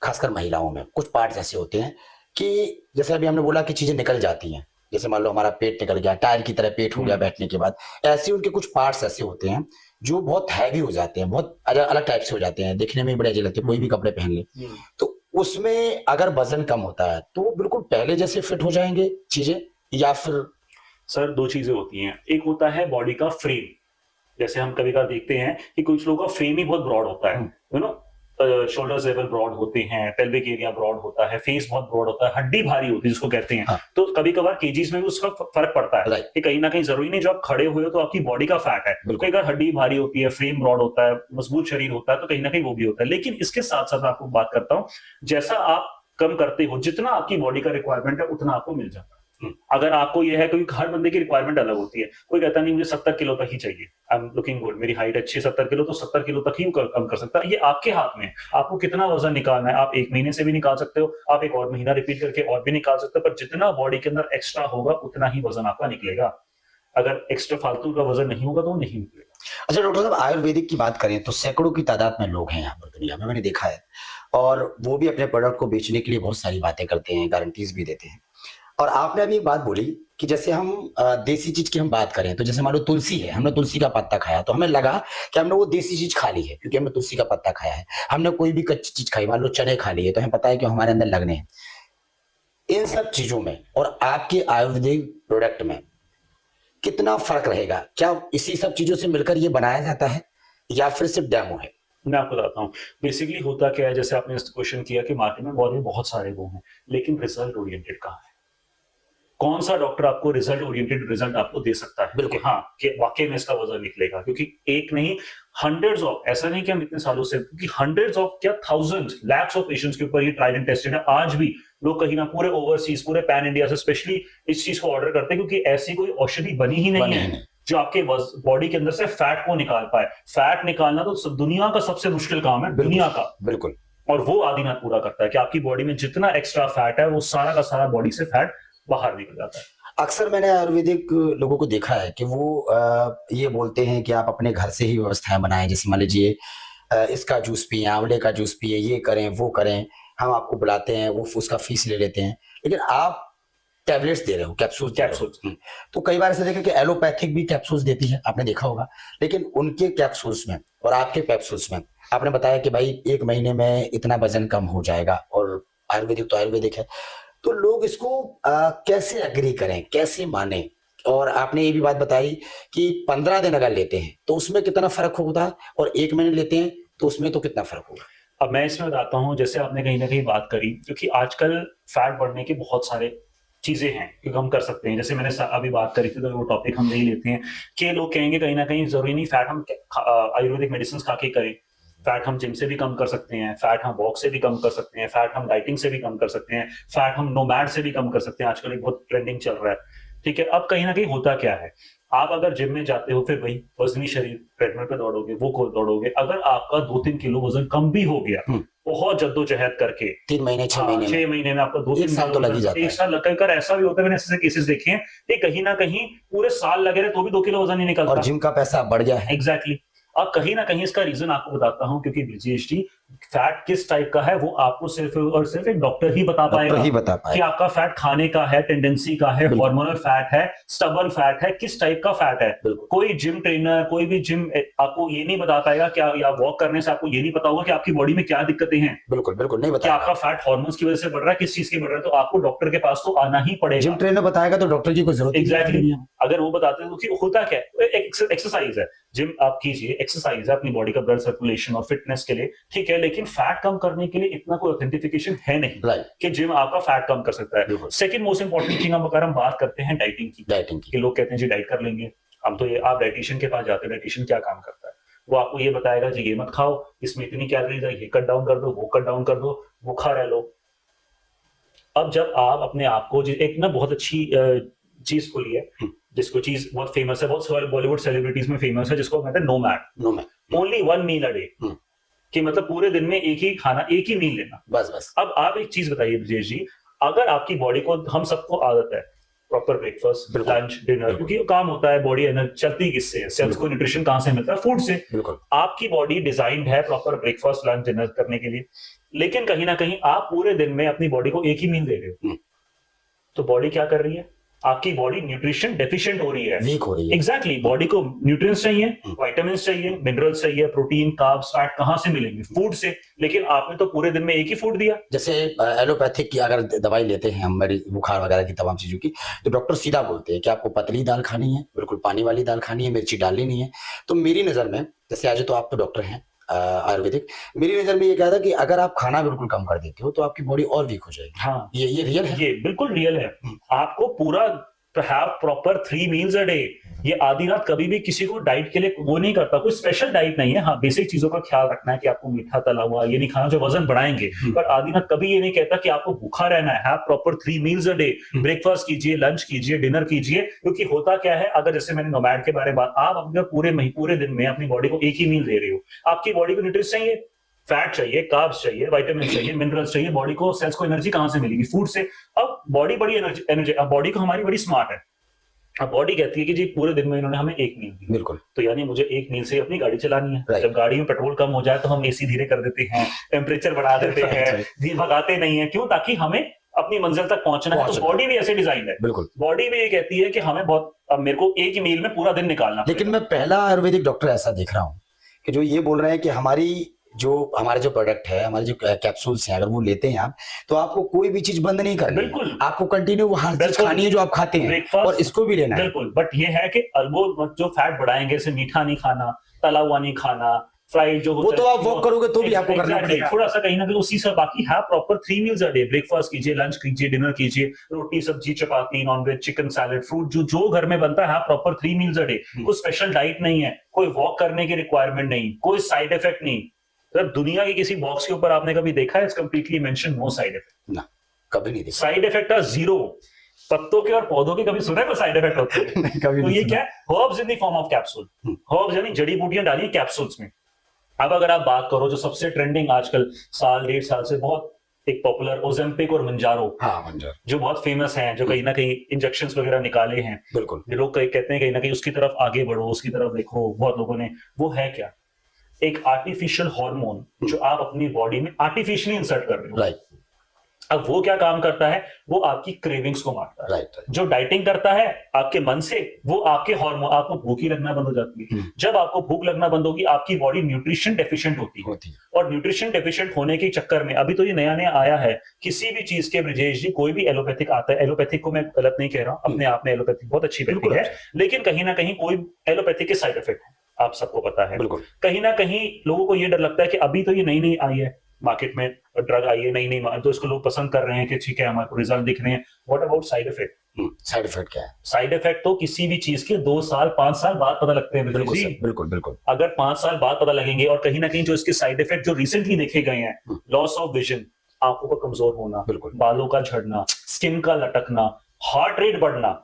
खासकर महिलाओं में कुछ पार्ट्स ऐसे होते हैं कि जैसे अभी हमने बोला कि चीजें निकल जाती हैं, जैसे मान लो हमारा पेट निकल गया, टायर की तरह पेट हो गया बैठने के बाद, ऐसे उनके कुछ पार्ट्स ऐसे होते हैं जो बहुत हैवी हो जाते हैं, बहुत अलग टाइप से हो जाते हैं, देखने में बड़े अजीब लगते हैं, कोई भी कपड़े पहन ले। तो उसमें अगर वजन कम होता है तो वो बिल्कुल पहले जैसे फिट हो जाएंगे चीजें, या फिर सर दो चीजें होती हैं, एक होता है बॉडी का फ्रेम, जैसे हम कभी कभार देखते हैं कि कुछ लोगों का फ्रेम ही बहुत ब्रॉड होता है, you know, shoulders level broad होते हैं, पेल्विक एरिया ब्रॉड होता है, फेस बहुत ब्रॉड होता है, हड्डी भारी होती है जिसको कहते हैं। हाँ। तो कभी कभार केजीज में भी उसका फर्क पड़ता है Right. कि कहीं ना कहीं जरूरी नहीं जो आप खड़े हुए हो तो आपकी बॉडी का फैट है, बिल्कुल। कई बार हड्डी भारी होती है, फ्रेम ब्रॉड होता है, मजबूत शरीर होता है, तो कहीं ना कहीं वो भी होता है। लेकिन इसके साथ साथ मैं आपको बात करता हूँ, जैसा आप कम करते हो, जितना आपकी बॉडी का रिक्वायरमेंट है उतना आपको मिल जाता है। अगर आपको यह है, क्योंकि हर बंदे की रिक्वायरमेंट अलग होती है, कोई कहता नहीं मुझे 70 किलो तक ही चाहिए, आई एम लुकिंग गुड, मेरी हाइट अच्छी है 70 किलो, तो 70 किलो तक ही कम कर सकता है। ये आपके हाथ में है, आपको कितना वजन निकालना है। आप 1 महीने से भी निकाल सकते हो, आप एक और महीना रिपीट करके और भी निकाल सकते हो, पर जितना बॉडी के अंदर एक्स्ट्रा होगा उतना ही वजन आपका निकलेगा। अगर एक्स्ट्रा फालतू का वजन नहीं होगा तो वो नहीं निकलेगा। अच्छा डॉक्टर साहब, आयुर्वेदिक की बात करें तो सैकड़ों की तादाद में लोग हैं यहाँ पर दुनिया में, मैंने देखा है, और वो भी अपने प्रोडक्ट को बेचने के लिए बहुत सारी बातें करते हैं, गारंटीज भी देते हैं। और आपने अभी एक बात बोली कि जैसे हम देसी चीज की हम बात करें तो जैसे मान लो तुलसी है, हमने तुलसी का पत्ता खाया तो हमें लगा कि हमने वो देसी चीज खा ली है क्योंकि हमने तुलसी का पत्ता खाया है। हमने कोई भी कच्ची चीज खाई, मान लो चने खा लिए, तो हमें पता है कि हमारे अंदर लगने हैं। इन सब चीजों में और आपके आयुर्वेदिक प्रोडक्ट में कितना फर्क रहेगा? क्या इसी सब चीजों से मिलकर ये बनाया जाता है या फिर सिर्फ डेमो है? मैं आपको बताता हूँ बेसिकली होता क्या है। जैसे आपने क्वेश्चन किया कि मार्केट में बहुत सारे वो हैं, लेकिन रिजल्ट ओरिएंटेड कहाँ है? कौन सा डॉक्टर आपको रिजल्ट ओरिएंटेड रिजल्ट आपको दे सकता है बिल्कुल। कि हाँ कि वाकई में इसका वजन निकलेगा? क्योंकि एक नहीं, हंड्रेड्स ऑफ, ऐसा नहीं कि हम इतने सालों से, क्योंकि हंड्रेड्स ऑफ क्या थाउजेंड्स लैक्स ऑफ पेशेंट्स के ऊपर ये ट्राइड एंड टेस्टेड है। आज भी लोग कहीं ना पूरे ओवरसीज, पूरे पैन इंडिया से स्पेशली इस चीज को ऑर्डर करते हैं, क्योंकि ऐसी कोई औषधि बनी ही नहीं है जो आपके बॉडी के अंदर से फैट को निकाल पाए। फैट निकालना तो दुनिया का सबसे मुश्किल काम है, दुनिया का। बिल्कुल। और वो आदिनाथ पूरा करता है कि आपकी बॉडी में जितना एक्स्ट्रा फैट है वो सारा का सारा बॉडी से फैट बाहर निकल जाता है। अक्सर मैंने आयुर्वेदिक लोगों को देखा है कि वो ये बोलते हैं कि आप अपने घर से ही व्यवस्थाएं बनाएं, जैसे मान लीजिए इसका जूस पिए, आंवले का जूस पिए, ये करें वो करें, हम आपको बुलाते हैं, वो उसका फीस ले लेते हैं, लेकिन आप टैबलेट्स दे रहे हो, कैप्सूल्स। तो कई बार ऐसा देखा कि एलोपैथिक भी कैप्सूल्स देती है, आपने देखा होगा, लेकिन उनके कैप्सूल्स में और आपके कैप्सूल्स में आपने बताया कि भाई 1 महीने में इतना वजन कम हो जाएगा, और आयुर्वेदिक तो आयुर्वेदिक है। तो लोग इसको कैसे एग्री करें, कैसे माने? और आपने ये भी बात बताई कि 15 दिन अगर लेते हैं तो उसमें कितना फर्क होता है, और 1 महीने लेते हैं तो उसमें तो कितना फर्क होगा? अब मैं इसमें बताता हूँ, जैसे आपने कहीं ना कहीं बात करी, क्योंकि आजकल फैट बढ़ने के बहुत सारे चीजें हैं क्योंकि हम कर सकते हैं। जैसे मैंने अभी बात करी थी तो वो टॉपिक हम नहीं लेते हैं कि लोग कहेंगे कहीं ना कहीं जरूरी नहीं फैट हम आयुर्वेदिक मेडिसिन खा के करें। फैट हम जिम से भी कम कर सकते हैं, फैट हम वॉक से भी कम कर सकते हैं, फैट हम डाइटिंग से भी कम कर सकते हैं, फैट हम नोमैड से भी कम कर सकते हैं। आजकल एक बहुत ट्रेंडिंग चल रहा है, ठीक है। अब कहीं ना कहीं होता क्या है, आप अगर जिम में जाते हो, फिर वही वजनी शरीर, ट्रेडमिल पे दौड़ोगे, वो दौड़ोगे, अगर आपका 2-3 किलो वजन कम भी हो गया बहुत जद्दोजहद करके, 3 महीने 6 महीने 6 महीने में आपका 2-3 साल तो लग ही जाता है। 1 साल लगकर ऐसा भी होता है, मैंने ऐसे केसेस देखे हैं कि कहीं ना कहीं पूरे साल लगे रहे तो भी 2 किलो वजन नहीं निकलता, और जिम का पैसा बढ़ गया है। एग्जैक्टली। अब कहीं ना कहीं इसका रीजन आपको बताता हूं, क्योंकि ब्रिजेश जी, फैट किस टाइप का है वो आपको सिर्फ और सिर्फ एक डॉक्टर ही बता पाएगा कि आपका फैट खाने का है, टेंडेंसी का है, हार्मोनल फैट है, स्टबर्न फैट है, किस टाइप का फैट है। कोई जिम ट्रेनर, कोई भी जिम आपको ये नहीं बता पाएगा क्या, या वॉक करने से आपको ये नहीं पता होगा कि आपकी बॉडी में क्या दिक्कतें हैं। बिल्कुल नहीं बताएगा कि आपका फैट हार्मोन्स की वजह से बढ़ रहा है, किस चीज की बढ़ रहा है, तो आपको डॉक्टर के पास तो आना ही पड़ेगा। जिम ट्रेनर बताएगा तो डॉक्टर की कोई जरूरत नहीं है। अगर वो बताते हैं तो होता क्या है, एक्सरसाइज है, जिम आप कीजिए, एक्सरसाइज है अपनी बॉडी का ब्लड सर्कुलेशन और फिटनेस के लिए, ठीक है, लेकिन फैट कम करने के लिए इतना कोई ऑथेंटिफिकेशन है नहीं कि जिम आपका फैट कम कर सकता है। सेकंड मोस्ट इंपॉर्टेंट थिंग, अगर हम बात करते हैं डाइटिंग की, कि लोग कहते हैं जी डाइट कर लेंगे हम, तो ये आप डाइटिशियन के पास जाते हैं, डाइटिशियन क्या काम करता है, वो आपको ये बताएगा जी ये मत खाओ, इसमें इतनी कैलोरीज है, ये कट डाउन कर दो, वो कट डाउन कर दो, वो खा रह लो। अब जब आप अपने आप को, एक ना बहुत अच्छी चीज को लिए, जिसको चीज बहुत फेमस है, बहुत बॉलीवुड सेलिब्रिटीज में फेमस है, जिसको कहते हैं nomad, only 1 meal a day, कि मतलब पूरे दिन में एक ही खाना, एक ही मील लेना, बस। अब आप एक चीज बताइए ब्रिजेश जी, अगर आपकी बॉडी को, हम सबको आदत है प्रॉपर ब्रेकफास्ट, लंच, डिनर, क्योंकि काम होता है, बॉडी एनर्जी चलती किससे है, सेल्स को न्यूट्रिशन कहां से मिलता है, फूड से। आपकी बॉडी डिजाइंड है प्रॉपर ब्रेकफास्ट, लंच, डिनर करने के लिए, लेकिन कहीं ना कहीं आप पूरे दिन में अपनी बॉडी को एक ही मील दे रहे हो, तो बॉडी क्या कर रही है, आपकी बॉडी न्यूट्रिशन डेफिशिएंट हो रही है, वीक हो रही है। एग्जैक्टली बॉडी को न्यूट्रिएंट्स चाहिए, विटामिन चाहिए, मिनरल्स चाहिए, प्रोटीन, कार्ब्स, फैट कहां से मिलेंगे? फूड से। लेकिन आपने तो पूरे दिन में एक ही फूड दिया। जैसे एलोपैथिक की अगर दवाई लेते हैं हम, मेरी बुखार वगैरह की तमाम चीजों की, तो डॉक्टर सीधा बोलते हैं कि आपको पतली दाल खानी है, बिल्कुल पानी वाली दाल खानी है, मिर्ची डालनी नहीं है। तो मेरी नजर में, जैसे आज तो आप तो डॉक्टर हैं आयुर्वेदिक, मेरी नजर में ये कहा था कि अगर आप खाना बिल्कुल कम कर देते हो तो आपकी बॉडी और वीक हो जाएगी। हाँ, ये रियल है। ये बिल्कुल रियल है। आपको पूरा have proper 3 meals a day. ये आधी रात कभी भी किसी को डाइट के लिए वो नहीं करता, कोई स्पेशल डाइट नहीं है। हाँ, बेसिक चीजों का ख्याल रखना है कि आपको मीठा तला हुआ ये नहीं खाना जो वजन बढ़ाएंगे, पर आधी रात कभी ये नहीं कहता कि आपको भूखा रहना है। Have proper 3 meals a day. Breakfast कीजिए, लंच कीजिए, डिनर कीजिए। क्योंकि होता क्या है, अगर जैसे मैंने नोमैड के बारे में बात, आप अगर पूरे दिन में अपनी बॉडी को एक ही मील दे रहे हो, आपकी बॉडी को न्यूट्रिएंट्स चाहिए, फैट चाहिए, कार्ब्स चाहिए, विटामिन चाहिए, मिनरल्स चाहिए। बॉडी को, सेल्स को एनर्जी कहां से मिलेगी? फूड से। अब बॉडी बड़ी एनर्जी, अब बॉडी को हमारी बड़ी स्मार्ट है। अब बॉडी कहती है कि जी पूरे दिन में इन्होंने हमें एक मील दी, बिल्कुल, तो यानी मुझे एक मील से अपनी गाड़ी चलानी है। Right. जब गाड़ी में पेट्रोल कम हो जाए तो हम एसी धीरे कर देते हैं, टेम्परेचर बढ़ा देते हैं, भगाते नहीं है। क्यों? ताकि हमें अपनी मंजिल तक पहुंचना है। तो बॉडी भी ऐसे डिजाइन है। बिल्कुल, बॉडी भी ये कहती है कि हमें बहुत, अब मेरे को एक ही मील में पूरा दिन निकालना। लेकिन मैं पहला आयुर्वेदिक डॉक्टर ऐसा देख रहा हूँ कि जो ये बोल रहे हैं कि हमारे जो प्रोडक्ट है, हमारे जो कैप्सूल्स हैं, अगर वो लेते हैं आप, तो आपको कोई भी चीज बंद नहीं करनी है। बिल्कुल, आपको कंटिन्यू वो हर चीज खानी है जो आप खाते हैं, और इसको भी लेना है। बिल्कुल। बट ये है कि वो जो फैट बढ़ाएंगे, जैसे मीठा नहीं खाना, तला हुआ नहीं खाना, फ्राइड जो वो तो आप वॉक करोगे तो भी आपको करना पड़ेगा। थोड़ा सा कहीं ना कहीं उसी से। बाकी है proper 3 meals a day. Breakfast कीजिए, लंच कीजिए, डिनर कीजिए, रोटी सब्जी चपाती, नॉनवेज, चिकन, सैलेड, फ्रूट, जो घर में बनता है प्रॉपर 3 मील्स अ डे। कोई स्पेशल डाइट नहीं है, कोई वॉक करने की रिक्वायरमेंट नहीं, कोई साइड इफेक्ट नहीं। जब दुनिया के किसी बॉक्स के ऊपर आपने कभी देखा है it's completely mention no side effect? ना, कभी नहीं देखा। साइड इफेक्ट है जीरो। पत्तों के और पौधों के कभी सुना है कोई साइड इफेक्ट होते हैं? नहीं, कभी तो नहीं ये सुना। क्या है? Herbs in the form of capsule. Herbs यानी जड़ी बूटियां डाली कैप्सूल्स में। अब अगर आप बात करो जो सबसे ट्रेंडिंग आजकल साल 1.5 साल से बहुत एक पॉपुलर ओजेम्पिक और मंजारो, हाँ, मंजार जो बहुत फेमस हैं, जो कहीं ना कहीं इंजेक्शंस वगैरह निकाले हैं, बिल्कुल, लोग कहते हैं कहीं ना कहीं उसकी तरफ आगे बढ़ो, उसकी तरफ देखो। बहुत लोगों ने, वो है क्या? एक आर्टिफिशियल हार्मोन जो आप अपनी बॉडी में आर्टिफिशियली इंसर्ट कर रहे हो। राइट। अब वो क्या काम करता है? वो आपकी क्रेविंग्स को मारता है। राइट। जो डाइटिंग करता है आपके मन से, वो आपके हार्मोन, आपको भूख ही लगना बंद हो जाती है। जब आपको भूख लगना बंद होगी, आपकी बॉडी न्यूट्रिशन डेफिशिएंट होती है। और न्यूट्रिशन डेफिशिएंट होने के चक्कर में, अभी तो ये नया आया है, किसी भी चीज के, ब्रिजेश जी, कोई भी एलोपैथिक आता है, एलोपैथिक को मैं गलत नहीं कह रहा हूं, अपने आप में एलोपैथिक बहुत अच्छी बात है, लेकिन कहीं ना कहीं कोई एलोपैथिक के साइड इफेक्ट है, आप सबको पता है। कहीं ना कहीं लोगों को ये डर लगता है कि अभी तो ये नई आई है मार्केट में, ड्रग आई है नई, तो इसको लोग पसंद कर रहे हैं कि ठीक है हमारे को रिजल्ट दिख रहे हैं। What about side effect? Side effect क्या है? साइड इफेक्ट तो किसी भी चीज के 2 साल 5 साल बाद पता लगते हैं। बिल्कुल। अगर 5 साल बाद पता लगेंगे, और कहीं ना कहीं जो इसके साइड इफेक्ट जो रिसेंटली देखे गए हैं, लॉस ऑफ विजन, आंखों का कमजोर होना, बालों का झड़ना, स्किन का लटकना, हार्ट रेट बढ़ना,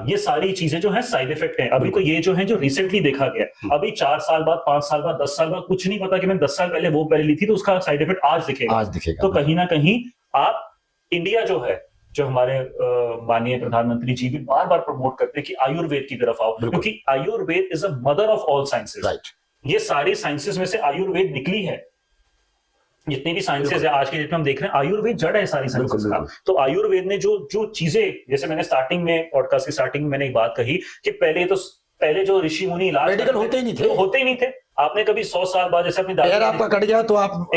ये सारी चीजें जो है साइड इफेक्ट है। अभी तो ये जो है जो रिसेंटली देखा गया, अभी 4 साल बाद, 5 साल बाद, 10 साल बाद कुछ नहीं पता कि मैंने 10 साल पहले वो पहले ली थी तो उसका साइड इफेक्ट आज दिखेगा। तो कहीं ना कहीं आप, इंडिया जो है, जो हमारे माननीय प्रधानमंत्री जी भी बार बार प्रमोट करते हैं कि आयुर्वेद की तरफ आओ, क्योंकि Ayurveda is a mother of all sciences. ये सारी साइंसेस में से आयुर्वेद निकली है। जितनी भी साइंसेस है आज के डेट में हम देख रहे हैं, आयुर्वेद जड़ है सारी साइंसेस का। तो आयुर्वेद ने जो चीजें, जैसे मैंने स्टार्टिंग में, पॉडकास्ट की स्टार्टिंग में मैंने एक बात कही कि पहले जो ऋषि मुनि इलाज मेडिकल होते ही नहीं थे। आपने कभी 100 साल बाद, जैसे अपनी दादी, आपका कट गया तो आप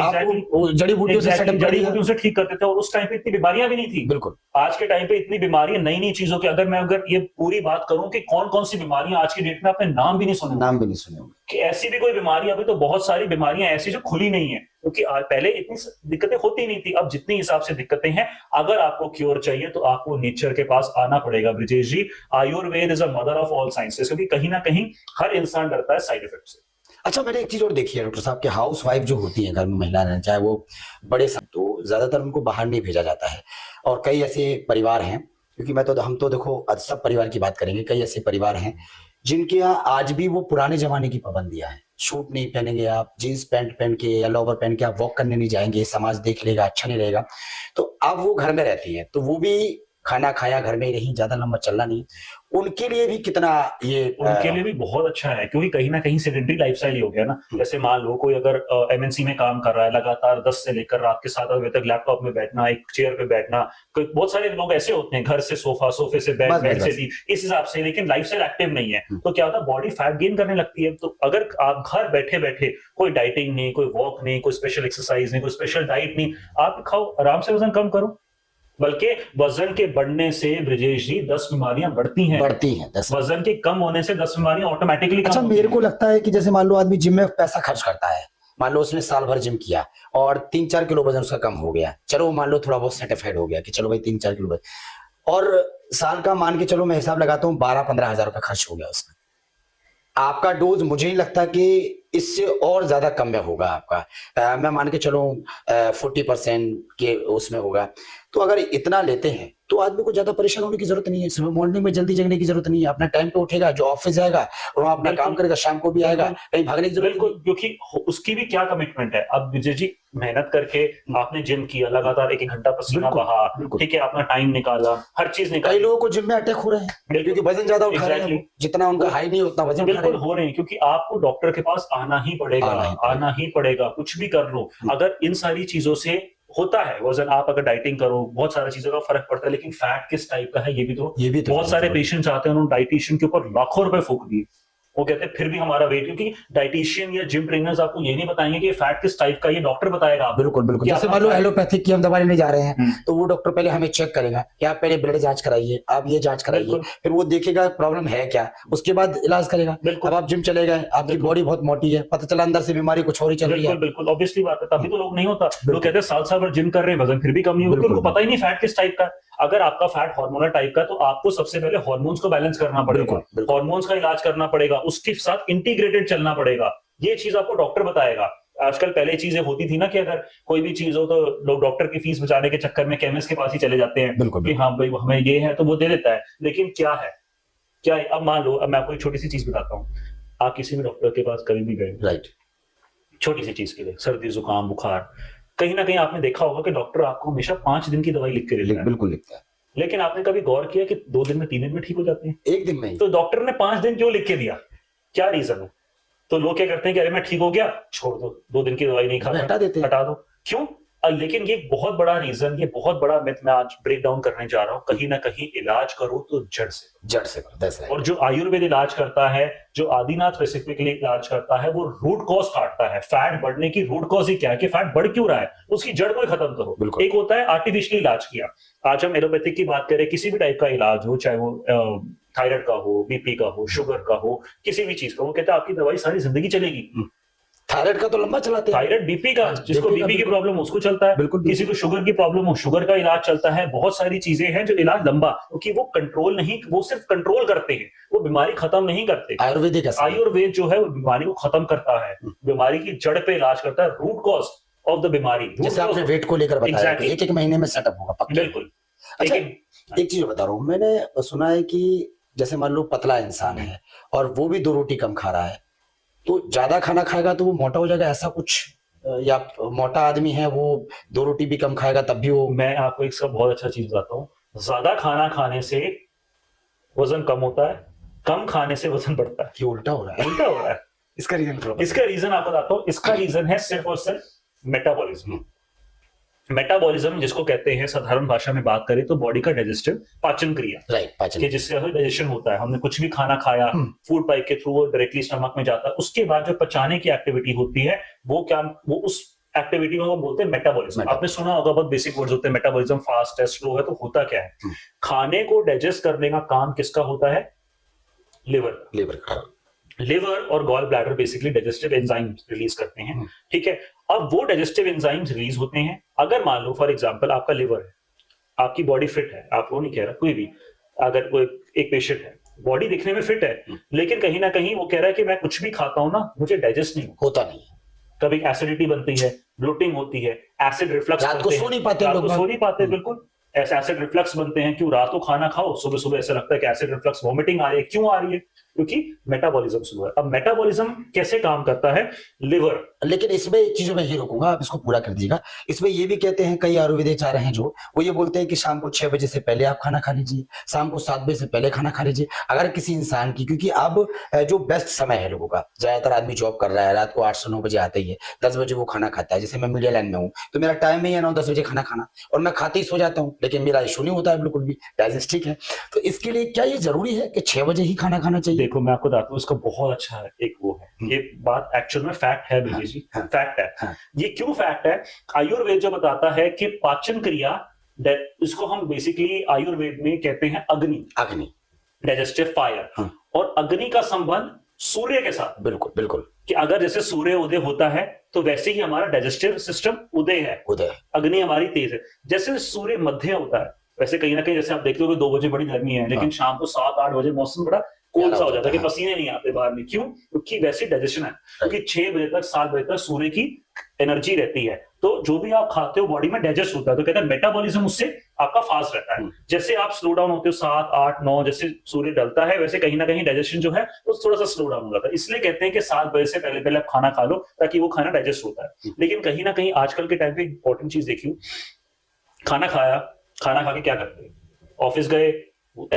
जड़ी बूटियों से सेटअप जड़ी बूटियों से ठीक करते थे, और उस टाइम पे इतनी बीमारियां भी नहीं थी। बिल्कुल। आज के टाइम पे इतनी बीमारियां, नई चीजों की, अगर ये पूरी बात करूं कि कौन सी बीमारियां आज की डेट में आपने नाम भी नहीं सुने कि ऐसी भी कोई बीमारी, अभी तो बहुत सारी बीमारियां ऐसी जो खुली नहीं है, क्योंकि पहले इतनी दिक्कतें होती नहीं थी। अब जितनी हिसाब से दिक्कतें हैं, अगर आपको क्योर चाहिए तो आपको नेचर के पास आना पड़ेगा। Brijesh ji, Ayurveda is a mother of all sciences, क्योंकि कहीं ना कहीं हर इंसान डरता है साइड इफेक्ट से। अच्छा, मैंने एक चीज और देखी है डॉक्टर साहब, के हाउस वाइफ जो होती है घर में महिला हैं, चाहे वो बड़े, तो ज्यादातर उनको बाहर नहीं भेजा जाता है। और कई ऐसे परिवार हैं, क्योंकि हम तो देखो सब परिवार की बात करेंगे, कई ऐसे परिवार हैं जिनके यहाँ आज भी वो पुराने जमाने की पाबंदियां हैं। सूट नहीं पहनेंगे आप, जीन्स पैंट पहन के या लोवर पहन के आप वॉक करने नहीं जाएंगे, समाज देख लेगा, अच्छा नहीं रहेगा। तो अब वो घर में रहती है, तो वो भी खाना खाया घर में ही नहीं, ज्यादा लंबा चलना नहीं, उनके लिए भी कितना ये उनके लिए भी बहुत अच्छा है, क्योंकि कहीं ना कहीं सेडेंटरी लाइफस्टाइल ही हो गया ना। जैसे मान लो कोई अगर एमएनसी में काम कर रहा है, लगातार 10 से लेकर रात के 7 बजे तक लैपटॉप में बैठना, एक चेयर पे बैठना, बहुत सारे लोग ऐसे होते हैं घर से सोफा, सोफे से बेड, बेड से भी, इस हिसाब से, लेकिन लाइफस्टाइल एक्टिव नहीं है, तो क्या होता है बॉडी फैट गेन करने लगती है। तो अगर आप घर बैठे बैठे कोई डाइटिंग नहीं, कोई वॉक नहीं, कोई स्पेशल एक्सरसाइज नहीं, कोई स्पेशल डाइट नहीं, आप खाओ आराम से वजन कम करो। बल्कि वजन के बढ़ने से ब्रजेश जी 10 बीमारियां बढ़ती हैं, 10। वजन के कम होने से 10 बीमारियां ऑटोमेटिकली अच्छा, मेरे को लगता है कि जैसे मान लो आदमी जिम में पैसा खर्च करता है, मान लो उसने साल भर जिम किया और 3-4 किलो वजन उसका कम हो गया, चलो मान लो थोड़ा बहुत सर्टिफाइड हो गया कि चलो भाई 3-4 किलो वजन, और साल का मान के चलो मैं हिसाब लगाता हूँ 12-15 हजार रुपया खर्च हो गया उसमें, आपका डोज मुझे नहीं लगता कि इससे और ज्यादा कम में होगा आपका। मैं मान के चलूं 40% के उसमें होगा। तो अगर इतना लेते हैं तो आदमी को ज्यादा परेशान होने की जरूरत नहीं है, सुबह मॉर्निंग में जल्दी जगने की जरूरत नहीं है, अपना टाइम पे उठेगा, जो ऑफिस जाएगा वहां अपना काम करेगा, शाम को भी आएगा, कहीं भागने की जरूरत नहीं, क्योंकि उसकी भी क्या कमिटमेंट है। अब विजय जी मेहनत करके आपने जिम किया, लगातार 1 घंटा पसीना बहा, ठीक है, अपना टाइम निकाला, हर चीज निकाली। कई लोगों को जिम में अटैक हो रहे हैं क्योंकि वजन ज्यादा उठा रहे हैं, जितना उनका हाई नहीं उतना वजन उठा रहे बिल्कुल हो रहे हैं, क्योंकि आपको डॉक्टर के पास आना ही पड़ेगा, कुछ भी कर लो। अगर इन सारी चीजों से होता है वजन, आप अगर डाइटिंग करो, बहुत सारी चीजों का फर्क पड़ता है, लेकिन फैट किस टाइप का है ये भी तो बहुत सारे पेशेंट्स आते हैं, उन्होंने डाइटिशियन के ऊपर लाखों रुपए फूक दिए, वो कहते हैं फिर भी हमारा वेट, क्योंकि डाइटिशियन या जिम ट्रेनर्स आपको ये नहीं बताएंगे कि फैट किस टाइप का, ये डॉक्टर बताएगा आपको। बिल्कुल जैसे मान लो एलोपैथिक की हम दवा लेने जा रहे हैं तो वो डॉक्टर पहले हमें चेक करेगा कि आप पहले ब्लड जांच कराइए, आप ये जांच कराइए, फिर वो देखेगा प्रॉब्लम है क्या, उसके बाद इलाज करेगा। अब आप जिम चले गए, आपकी बॉडी बहुत मोटी है, पता चला अंदर से बीमारी कुछ और ही चल रही है, बिल्कुल ऑब्वियसली बात है, तभी तो लोग नहीं होता। लोग कहते हैं साल भर जिम कर रहे हैं, वजन फिर भी कम नहीं होता, उनको पता ही नहीं फैट किस टाइप का। अगर आपका फैट हार्मोनल टाइप का, तो आपको सबसे पहले हार्मोन्स को बैलेंस करना पड़ेगा, हार्मोन्स का इलाज करना पड़ेगा, उसके साथ इंटीग्रेटेड चलना पड़ेगा, ये चीज आपको डॉक्टर बताएगा। आजकल पहले चीजें होती थी ना कि अगर कोई भी चीज हो तो लोग डॉक्टर की फीस बचाने के चक्कर में केमिस्ट के पास ही चले जाते हैं कि हाँ भाई हमें ये है तो वो दे देता है, लेकिन क्या है क्या है? अब मान लो, अब मैं आपको एक छोटी सी चीज बताता हूँ, आप किसी भी डॉक्टर के पास कभी भी गए, राइट, छोटी सी चीज के लिए, सर्दी जुकाम बुखार, कहीं ना कहीं आपने देखा होगा कि डॉक्टर आपको हमेशा 5 दिन की दवाई लिख के देता है, बिल्कुल लिखता है, लेकिन आपने कभी गौर किया कि 2 दिन में 3 दिन में ठीक हो जाते हैं, 1 दिन में? तो डॉक्टर ने 5 दिन क्यों लिख के दिया, क्या रीजन है? तो लोग क्या करते हैं कि अरे मैं ठीक हो गया, छोड़ दो, 2 दिन की दवाई नहीं खाता, हटा देते हैं, हटा दो, क्यों? लेकिन ये बहुत बड़ा रीजन, ये बहुत बड़ा मिथ मैं आज ब्रेक डाउन करने जा रहा हूं। कहीं ना कहीं इलाज करो तो जड़ से करो। और जो आयुर्वेद इलाज करता है, जो आदिनाथ स्पेसिफिकली इलाज करता है, वो रूट कॉज काटता है। फैट बढ़ने की रूट कॉज ही क्या है कि फैट बढ़ क्यों रहा है, उसकी जड़ को खत्म करो। एक होता है आर्टिफिशियल इलाज किया, आज हम एलोपैथिक की बात करें, किसी भी टाइप का इलाज हो, चाहे वो थायराइड का हो, बीपी का हो, शुगर का हो, किसी भी चीज का, वो कहता है आपकी दवाई सारी जिंदगी चलेगी। थायराइड का तो लंबा चलाते हैं, थायराइड बीपी का, जिसको बीपी की प्रॉब्लम उसको चलता है, किसी को शुगर की प्रॉब्लम हो शुगर का इलाज चलता है। बहुत सारी चीजें हैं जो इलाज लंबा, क्योंकि वो कंट्रोल नहीं, वो सिर्फ कंट्रोल करते हैं, वो बीमारी खत्म नहीं करते। आयुर्वेद जो है वो बीमारी को खत्म करता है, बीमारी की जड़ पे इलाज करता है, रूट कॉज ऑफ द बीमारी। जैसे आपने वेट को लेकर बताया कि एक महीने में सेटअप होगा, बिल्कुल। अच्छा, एक चीज बता रहा हूँ, मैंने सुना है कि जैसे मान लो पतला इंसान है और वो भी 2 रोटी कम खा रहा है, तो ज्यादा खाना खाएगा तो वो मोटा हो जाएगा, ऐसा कुछ? या मोटा आदमी है वो 2 रोटी भी कम खाएगा तब भी वो? मैं आपको एक सब बहुत अच्छा चीज बताता हूँ, ज्यादा खाना खाने से वजन कम होता है, कम खाने से वजन बढ़ता है। ये उल्टा हो रहा है। इसका रीजन आपको बताता हूँ। इसका रीजन है सिर्फ और सिर्फ मेटाबॉलिज्म। मेटाबॉलिज्म जिसको कहते हैं, साधारण भाषा में बात करें तो बॉडी का डाइजेस्टिव पाचन क्रिया, राइट, कि जिससे डाइजेशन होता है। हमने कुछ भी खाना खाया, फूड पाइप के थ्रू वो डायरेक्टली स्टमक में जाता है, उसके बाद जो पचाने की एक्टिविटी होती है वो उस एक्टिविटी में वो बोलते हैं मेटाबॉलिज्म। आपने सुना होगा, बहुत बेसिक वर्ड्स होते हैं, मेटाबॉलिज्म फास्ट है, स्लो है, तो होता क्या है? खाने को डाइजेस्ट करने का काम किसका होता है? लिवर और gall bladder basically digestive enzyme release करते हैं, ठीक है। अब वो डाइजेस्टिव एंजाइम्स रिलीज होते हैं, अगर मान लो फॉर एग्जांपल आपका लिवर है, आपकी बॉडी फिट है, आप वो नहीं कह रहा, कोई भी अगर कोई एक पेशेंट है, बॉडी दिखने में फिट है, लेकिन कहीं ना कहीं वो कह रहा है कि मैं कुछ भी खाता हूं ना, मुझे डाइजेस्ट नहीं होता नहीं, कभी एसिडिटी बनती है, ब्लोटिंग होती है, एसिड रिफ्लक्स, रात को सो नहीं पाते, बिल्कुल ऐसे एसिड रिफ्लक्स बनते हैं। क्यों? रात को खाना खाओ, सुबह सुबह ऐसा लगता है कि एसिड रिफ्लक्स, वॉमिटिंग आ रही है, क्यों आ रही है? क्योंकि मेटाबॉलिज्म स्लो है। अब मेटाबॉलिज्म कैसे काम करता है? लिवर। लेकिन इसमें एक चीज मैं ही रोकूंगा, आप इसको पूरा कर दीजिएगा। इसमें ये भी कहते हैं कई आयुर्वेदिक आचार्य हैं जो वो ये बोलते हैं कि शाम को 6 बजे से पहले आप खाना खा लीजिए, शाम को 7 बजे से पहले खाना खा लीजिए। अगर किसी इंसान की, क्योंकि अब जो बेस्ट समय है लोगों का, ज्यादातर आदमी जॉब कर रहा है, रात को 8 से 9 बजे आता ही है, 10 बजे वो खाना खाता है। जैसे मैं मीडिया लाइन में हूँ तो मेरा टाइम ही है 9-10 बजे खाना खाना, और मैं खाते ही सो जाता हूँ, लेकिन मेरा इशू नहीं होता है बिल्कुल भी, डाइजेस्टिक है। तो इसके लिए क्या ये जरूरी है कि 6 बजे ही खाना खाना चाहिए? देखो, मैं आपको बताता हूँ, इसका बहुत अच्छा है एक वो है, ये बात एक्चुअल में फैक्ट है ब्रिजेश जी, फैक्ट है। ये क्यों फैक्ट है? आयुर्वेद जो बताता है कि पाचन क्रिया, इसको हम बेसिकली आयुर्वेद में कहते हैं अग्नि, डाइजेस्टिव फायर। और अग्नि का संबंध सूर्य के साथ, बिल्कुल बिल्कुल, कि अगर जैसे सूर्य उदय होता है तो वैसे ही हमारा डाइजेस्टिव सिस्टम उदय है, अग्नि हमारी तेज है। जैसे सूर्य मध्य होता है, वैसे कहीं ना कहीं जैसे आप देखते हो 2 बजे बड़ी गर्मी है, लेकिन शाम को 7-8 बजे मौसम बड़ा कोल्ड सा हो जाता है कि पसीने नहीं आते बाहर में। क्यों? क्योंकि वैसे डाइजेशन है, क्योंकि 6 बजे तक 7 बजे तक सूर्य की एनर्जी रहती है, तो जो भी आप खाते हो बॉडी में डाइजेस्ट होता है। तो कहते हैं मेटाबॉलिज्म उससे आपका फास्ट रहता है। जैसे आप स्लो डाउन होते हो 7, 8, 9 जैसे सूर्य ढलता है, वैसे कहीं ना कहीं डाइजेशन जो है वो थोड़ा सा स्लो डाउन हो जाता है। इसलिए कहते हैं कि 7 बजे से पहले पहले आप खाना खा लो, ताकि वो खाना डाइजेस्ट होता है। लेकिन कहीं ना कहीं आजकल के टाइम पे इंपॉर्टेंट चीज देखियो, खाना खाया, खाना खा के क्या करते हैं? ऑफिस गए,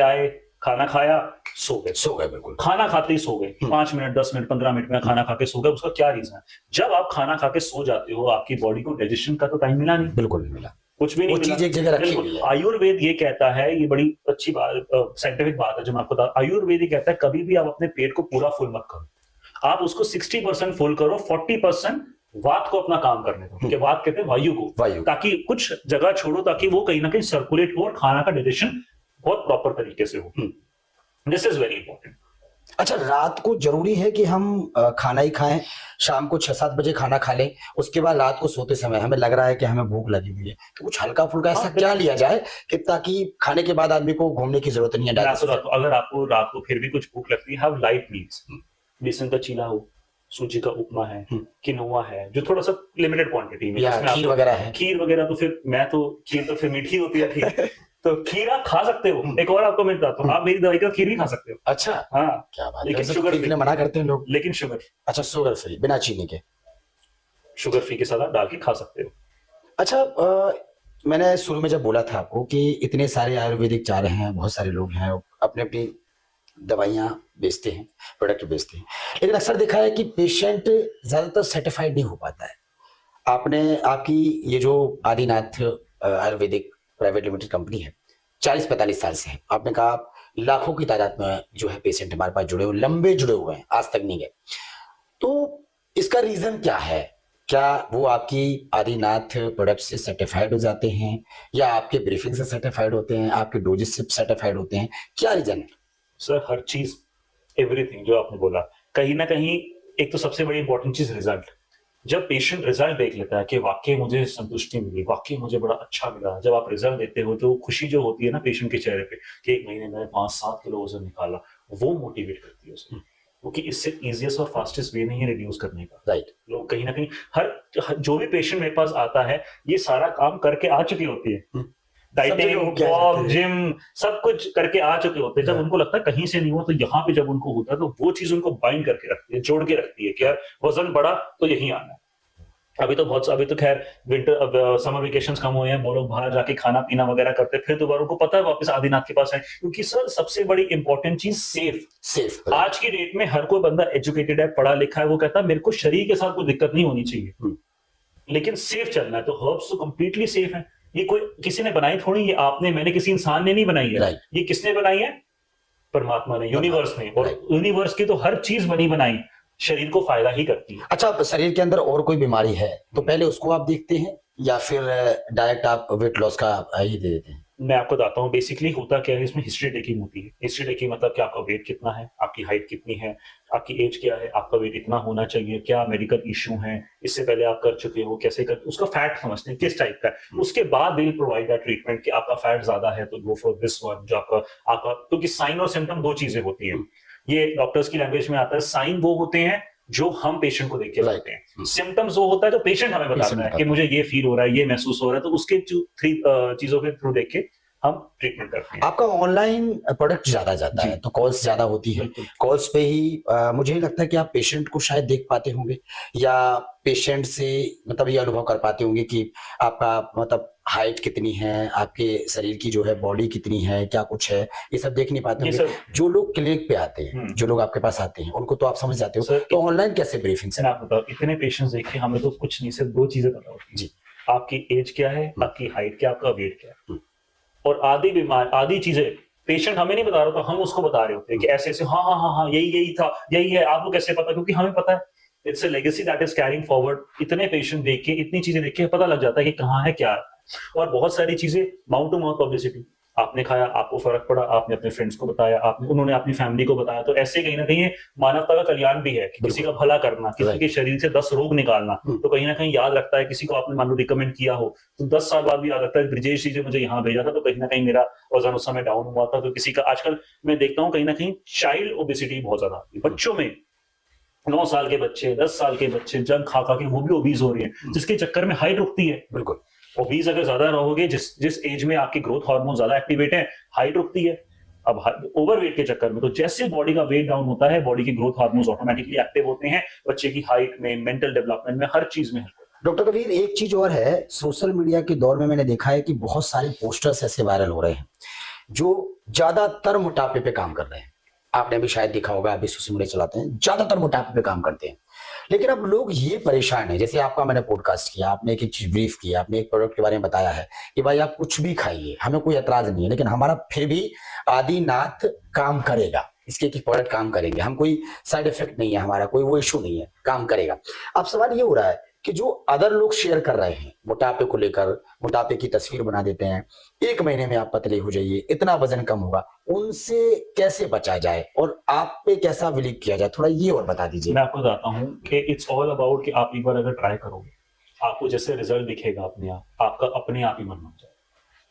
आए, खाना खाया, सो गए, बिल्कुल खाना खाते ही सो गए, 5 मिनट 10 मिनट 15 मिनट में खाना खा के सो गए। उसका क्या रीजन है? जब आप खाना खा के सो जाते हो, आपकी बॉडी को डाइजेशन का तो टाइम मिला नहीं, बिल्कुल नहीं मिला, कुछ भी नहीं मिला, चीज एक जगह रखी हुई है। आयुर्वेद ये कहता है, ये बड़ी अच्छी बात, साइंटिफिक बात है जो मैं आपको बता, आयुर्वेद ये कहता है कभी भी आप अपने पेट को पूरा फुल मत करो, आप उसको 60% फुल करो, 40% वात को अपना काम करने दो, क्योंकि वात कहते हैं वायु को, ताकि कुछ जगह छोड़ो, ताकि वो कहीं ना कहीं सर्कुलेट हो और खाना का डाइजेशन बहुत प्रॉपर तरीके से हो। This is very important. अच्छा, रात को जरूरी है कि हम खाना ही खाएं, शाम को 6-7 बजे खाना खा लें, उसके बाद रात को सोते समय हमें लग रहा है कि हमें भूख लगी हुई है, तो कुछ हल्का फुल्का ऐसा क्या लिया जाए कि ताकि खाने के बाद आदमी को घूमने की जरूरत नहीं है? अगर आपको रात को फिर भी कुछ भूख लगती है, हैव लाइट मील्स, बेसन का चीला हो, सूजी का उपमा है, किनोआ है, जो थोड़ा सा लिमिटेड क्वांटिटी में, खीर वगैरह है। खीर वगैरह तो फिर खीर तो फिर मीठी होती है खीर तो खीर आप खा सकते हो। एक और आपको मैं बताता हूँ, आप मेरी दवाई का खीर भी खा सकते हो। अच्छा, हाँ, क्या बात है। लेकिन शुगर फ्री मना करते हैं लोग, लेकिन शुगर, अच्छा शुगर फ्री, बिना चीनी के, शुगर फ्री के साथ आप डाल के खा सकते हो। अच्छा, मैंने शुरू में जब बोला था आपको कि इतने सारे आयुर्वेदिक चारे हैं, बहुत सारे लोग हैं अपने अपनी दवाइयाँ बेचते हैं, प्रोडक्ट बेचते हैं, लेकिन अक्सर देखा है कि पेशेंट ज्यादातर सेटिस्फाइड नहीं हो पाता है। आपकी ये जो Adinath Ayurvedic private limited company है, 40-45 साल से है, आपने कहा लाखों की तादाद में जो है पेशेंट हमारे पास जुड़े हुए, लंबे जुड़े हुए हैं, आज तक नहीं गए। तो इसका रीजन क्या है? क्या वो आपकी आदिनाथ प्रोडक्ट से सर्टिफाइड हो जाते हैं, या आपके ब्रीफिंग से सर्टिफाइड होते हैं, आपके डोजेस से सर्टिफाइड होते हैं? क्या रीजन है? सर, हर चीज, एवरीथिंग जो आपने बोला, कहीं ना कहीं एक तो सबसे बड़ी इंपॉर्टेंट चीज रिजल्ट। जब पेशेंट रिजल्ट देख लेता है कि वाकई मुझे संतुष्टि मिली, वाकई मुझे बड़ा अच्छा मिला, जब आप रिजल्ट देते हो तो खुशी जो होती है ना पेशेंट के चेहरे पे कि 1 महीने में 5-7 किलो वजन निकाला, वो मोटिवेट करती है उसे, क्योंकि इससे इजीएस्ट और फास्टेस्ट वे नहीं है रिड्यूस करने का। राइट। लोग कहीं ना कहीं हर जो भी पेशेंट मेरे पास आता है, ये सारा काम करके आ चुकी होती है, डाइटिंग, वॉक, जिम, सब कुछ करके आ चुके होते हैं। जब उनको लगता है कहीं से नहीं हुआ, तो यहाँ पे जब उनको होता है, तो वो चीज उनको बाइंड करके रखती है, जोड़ के रखती है कि यार वजन बढ़ा तो यही आना है। अभी तो खैर विंटर समर वेकेशंस कम हुए हैं, वो लोग बाहर जाके खाना पीना वगैरह करते हैं, फिर दोबारा उनको पता है वापस आदिनाथ के पास है, क्योंकि सर सबसे बड़ी इंपॉर्टेंट चीज सेफ। आज की डेट में हर कोई बंदा एजुकेटेड है, पढ़ा लिखा है, वो कहता है मेरे को शरीर के साथ कोई दिक्कत नहीं होनी चाहिए, लेकिन सेफ चलना है। तो हर्ब्स तो कंप्लीटली सेफ है, ये कोई किसी ने बनाई थोड़ी, ये आपने, मैंने, किसी इंसान ने नहीं बनाई है। ये किसने बनाई है? परमात्मा ने, यूनिवर्स ने, और यूनिवर्स की तो हर चीज बनी बनाई शरीर को फायदा ही करती है। अच्छा, शरीर के अंदर और कोई बीमारी है तो पहले उसको आप देखते हैं, या फिर डायरेक्ट आप वेट लॉस का ही दे देते हैं? मैं आपको बताता हूँ बेसिकली होता क्या है, इसमें हिस्ट्री टेकिंग होती है। हिस्ट्री टेकिंग मतलब कि आपका वेट कितना है, आपकी हाइट कितनी है, आपकी एज क्या है, आपका वेट इतना होना चाहिए, क्या मेडिकल इश्यू है, इससे पहले आप कर चुके हो, कैसे कर, उसका फैट समझते हैं किस टाइप का है। उसके बाद विल प्रोवाइड दैट ट्रीटमेंट कि आपका फैट ज्यादा है तो गो फॉर दिस वन, जो आपका क्योंकि साइन और सिम्टम 2 चीजें होती है। ये डॉक्टर्स की लैंग्वेज में आता है, साइन वो होते हैं जो हम पेशेंट को देख के बताते हैं, सिम्टम्स वो होता है जो पेशेंट हमें बताता है कि मुझे ये फील हो रहा है, ये महसूस हो रहा है, तो उसके 3 चीजों के थ्रू देख के हम ट्रीटमेंट करते हैं। आपका ऑनलाइन प्रोडक्ट ज्यादा जाता जी। है तो कॉल्स ज्यादा होती है, बिल्कुल। कॉल्स पे ही मुझे ही लगता है कि आप पेशेंट को शायद देख पाते होंगे या पेशेंट से मतलब ये अनुभव कर पाते होंगे कि आपका मतलब हाइट कितनी है, आपके शरीर की जो है बॉडी कितनी है, क्या कुछ है, ये सब देख नहीं पाते ये होंगे। सब जो लोग क्लिनिक पे आते हैं, हम्म। जो लोग आपके पास आते हैं, उनको तो आप समझ जाते हो, सर तो ऑनलाइन कैसे ब्रीफिंग मैं आपको बताऊं, इतने पेशेंट्स देख के हमें तो कुछ नहीं, सिर्फ 2 चीजें पता होती जी। है। आपकी एज क्या है, आपकी हाइट क्या, आपका वेट क्या है, हम्म। और आधी चीजें पेशेंट हमें नहीं बता रहा था, हम उसको बता रहे होते हैं कि ऐसे ऐसे, हाँ हाँ हाँ हाँ, यही था, यही है। आपको कैसे पता? क्योंकि हमें पता है, it's a legacy that is carrying forward. इतने पेशेंट देख के, इतनी चीजें देख के पता लग जाता है कि कहाँ है, क्या है। और बहुत सारी चीजें माउथ टू माउथ पब्लिसिटी, आपने खाया, आपको फर्क पड़ा, आपने अपने फ्रेंड्स को बताया, आपने उन्होंने अपनी फैमिली को बताया, तो ऐसे कहीं ना कहीं मानवता का कल्याण भी है कि किसी का भला करना, किसी के शरीर से 10 रोग निकालना। तो कहीं ना कहीं याद रखता है, किसी को आपने मान लो रिकमेंड किया हो तो 10 साल बाद भी याद रखता है, ब्रिजेश जी ने मुझे यहाँ भेजा था, तो कहीं ना कहीं मेरा वजन उस समय डाउन हुआ था। तो किसी का आजकल मैं देखता हूँ कहीं ना कहीं चाइल्ड ओबेसिटी बहुत ज्यादा आती है बच्चों में। 9 साल के बच्चे, 10 साल के बच्चे जंक खा खा के वो भी ओबीज हो रहे हैं, जिसके चक्कर में हाइट रुकती है। बिल्कुल। ओबीज अगर ज्यादा रहोगे, जिस एज में आपके ग्रोथ हार्मोन ज्यादा एक्टिवेट है, हाइट रुकती है। अब ओवरवेट के चक्कर में तो जैसे बॉडी का वेट डाउन होता है, बॉडी के ग्रोथ हार्मोन्स ऑटोमेटिकली एक्टिव होते हैं, बच्चे की हाइट में, मेंटल डेवलपमेंट में, हर चीज में। डॉक्टर कबीर, एक चीज और है, सोशल मीडिया के दौर में मैंने देखा है कि बहुत सारे पोस्टर्स ऐसे वायरल हो रहे हैं जो ज्यादातर मोटापे पे काम कर रहे हैं। आपने भी शायद देखा होगा, आप भी सोशल मीडिया चलाते हैं, ज्यादातर मोटापे पे काम करते हैं। लेकिन अब लोग ये परेशान है, जैसे आपका मैंने पॉडकास्ट किया, आपने एक एक चीज ब्रीफ किया, आपने एक प्रोडक्ट के बारे में बताया है कि भाई आप कुछ भी खाइए, हमें कोई एतराज नहीं है, लेकिन हमारा फिर भी आदिनाथ काम करेगा, इसके एक प्रोडक्ट काम करेंगे, हम कोई साइड इफेक्ट नहीं है, हमारा कोई वो इशू नहीं है, काम करेगा। अब सवाल ये हो रहा है कि जो अदर लोग शेयर कर रहे हैं मोटापे को लेकर, मोटापे की तस्वीर बना देते हैं, 1 महीने में आप पतले हो जाइए, इतना वजन कम होगा, उनसे कैसे बचा जाए और आप पे कैसा बिलीव किया जाए, थोड़ा ये और बता दीजिए। मैं आपको बताता हूँ कि इट्स ऑल अबाउट कि आप एक बार अगर ट्राई करोगे, आपको जैसे रिजल्ट दिखेगा अपने आप, आपका अपने आप ही मन बन जाए।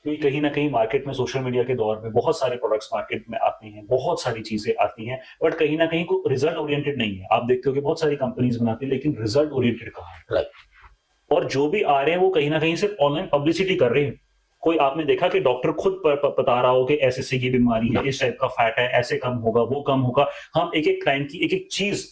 क्योंकि कहीं ना कहीं मार्केट में, सोशल मीडिया के दौर में बहुत सारे प्रोडक्ट्स मार्केट में आते हैं, बहुत सारी चीजें आती हैं, बट कहीं ना कहीं को रिजल्ट ओरिएंटेड नहीं है। आप देखते हो कि बहुत सारी कंपनीज बनाती है, लेकिन रिजल्ट ओरिएंटेड कहाँ है? राइट। और जो भी आ रहे हैं वो कहीं ना कहीं सिर्फ ऑनलाइन पब्लिसिटी कर रहे हैं। कोई आपने देखा कि डॉक्टर खुद बता रहा हो कि ऐसे से ये बीमारी है, इस टाइप का फैट है, ऐसे कम होगा, वो कम होगा। हम एक एक क्लाइंट की एक एक चीज,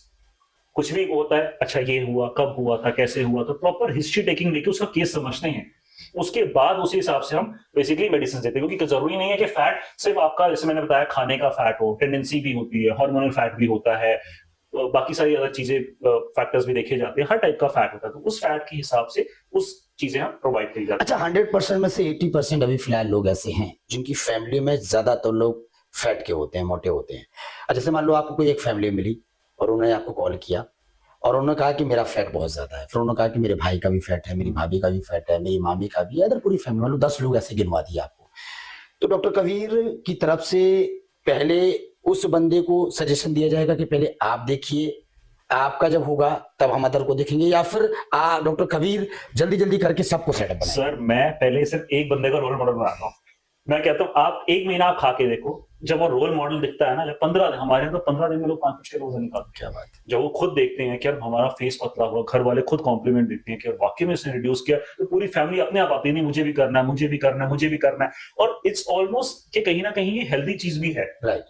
कुछ भी होता है, अच्छा ये हुआ, कब हुआ था, कैसे हुआ, तो प्रॉपर हिस्ट्री टेकिंग लेके उसका केस समझते हैं। उसके बाद उसी हिसाब से हम बेसिकली मेडिसिन देते हैं। क्योंकि जरूरी नहीं है कि फैट सिर्फ आपका, जैसे मैंने बताया, खाने का फैट हो, टेंडेंसी भी होती है, हार्मोनल फैट भी होता है, बाकी सारी अलग चीजें, फैक्टर्स भी देखे जाते हैं, हर टाइप का फैट होता है। तो उस फैट के हिसाब से उस चीजें हम प्रोवाइड करी जाती अच्छा, 100% में से 80% अभी फिलहाल लोग ऐसे हैं जिनकी फैमिली में ज्यादातर लोग फैट के होते हैं, मोटे होते हैं। अच्छा, जैसे मान लो आपको कोई एक फैमिली मिली और उन्होंने आपको कॉल किया और उन्होंने कहा कि मेरा फैट बहुत ज्यादा है, फिर उन्होंने कहा कि मेरे भाई का भी फैट है, मेरी भाभी का भी फैट है, मेरी मामी का भी, अदर पूरी फैमिली, मान लो 10 लोग ऐसे गिनवा दिए आपको, तो डॉक्टर कबीर की तरफ से पहले उस बंदे को सजेशन दिया जाएगा कि पहले आप देखिए, आपका जब होगा तब हम अदर को देखेंगे, या फिर डॉक्टर कबीर जल्दी जल्दी करके सबको सेटअप बनाए? सर, मैं पहले सिर्फ एक बंदे का रोल मॉडल बनाता हूँ। मैं कहता हूँ आप 1 महीना आप खा के देखो, जब वो रोल मॉडल दिखता है ना, जब 15 दिन, हमारे यहाँ तो 15 दिन में लोग 5 किलो वजन निकालते हैं। क्या बात है। जब वो खुद देखते हैं कि यार हमारा फेस पतला हुआ, घर वाले खुद कॉम्प्लीमेंट देते हैं कि वाकई में इसने रिड्यूस किया, तो पूरी फैमिली अपने आप आती है, नहीं मुझे भी करना है, मुझे भी करना है, मुझे भी करना है। और इट्स ऑलमोस्ट कि कहीं ना कहीं ये हेल्दी चीज भी है। राइट।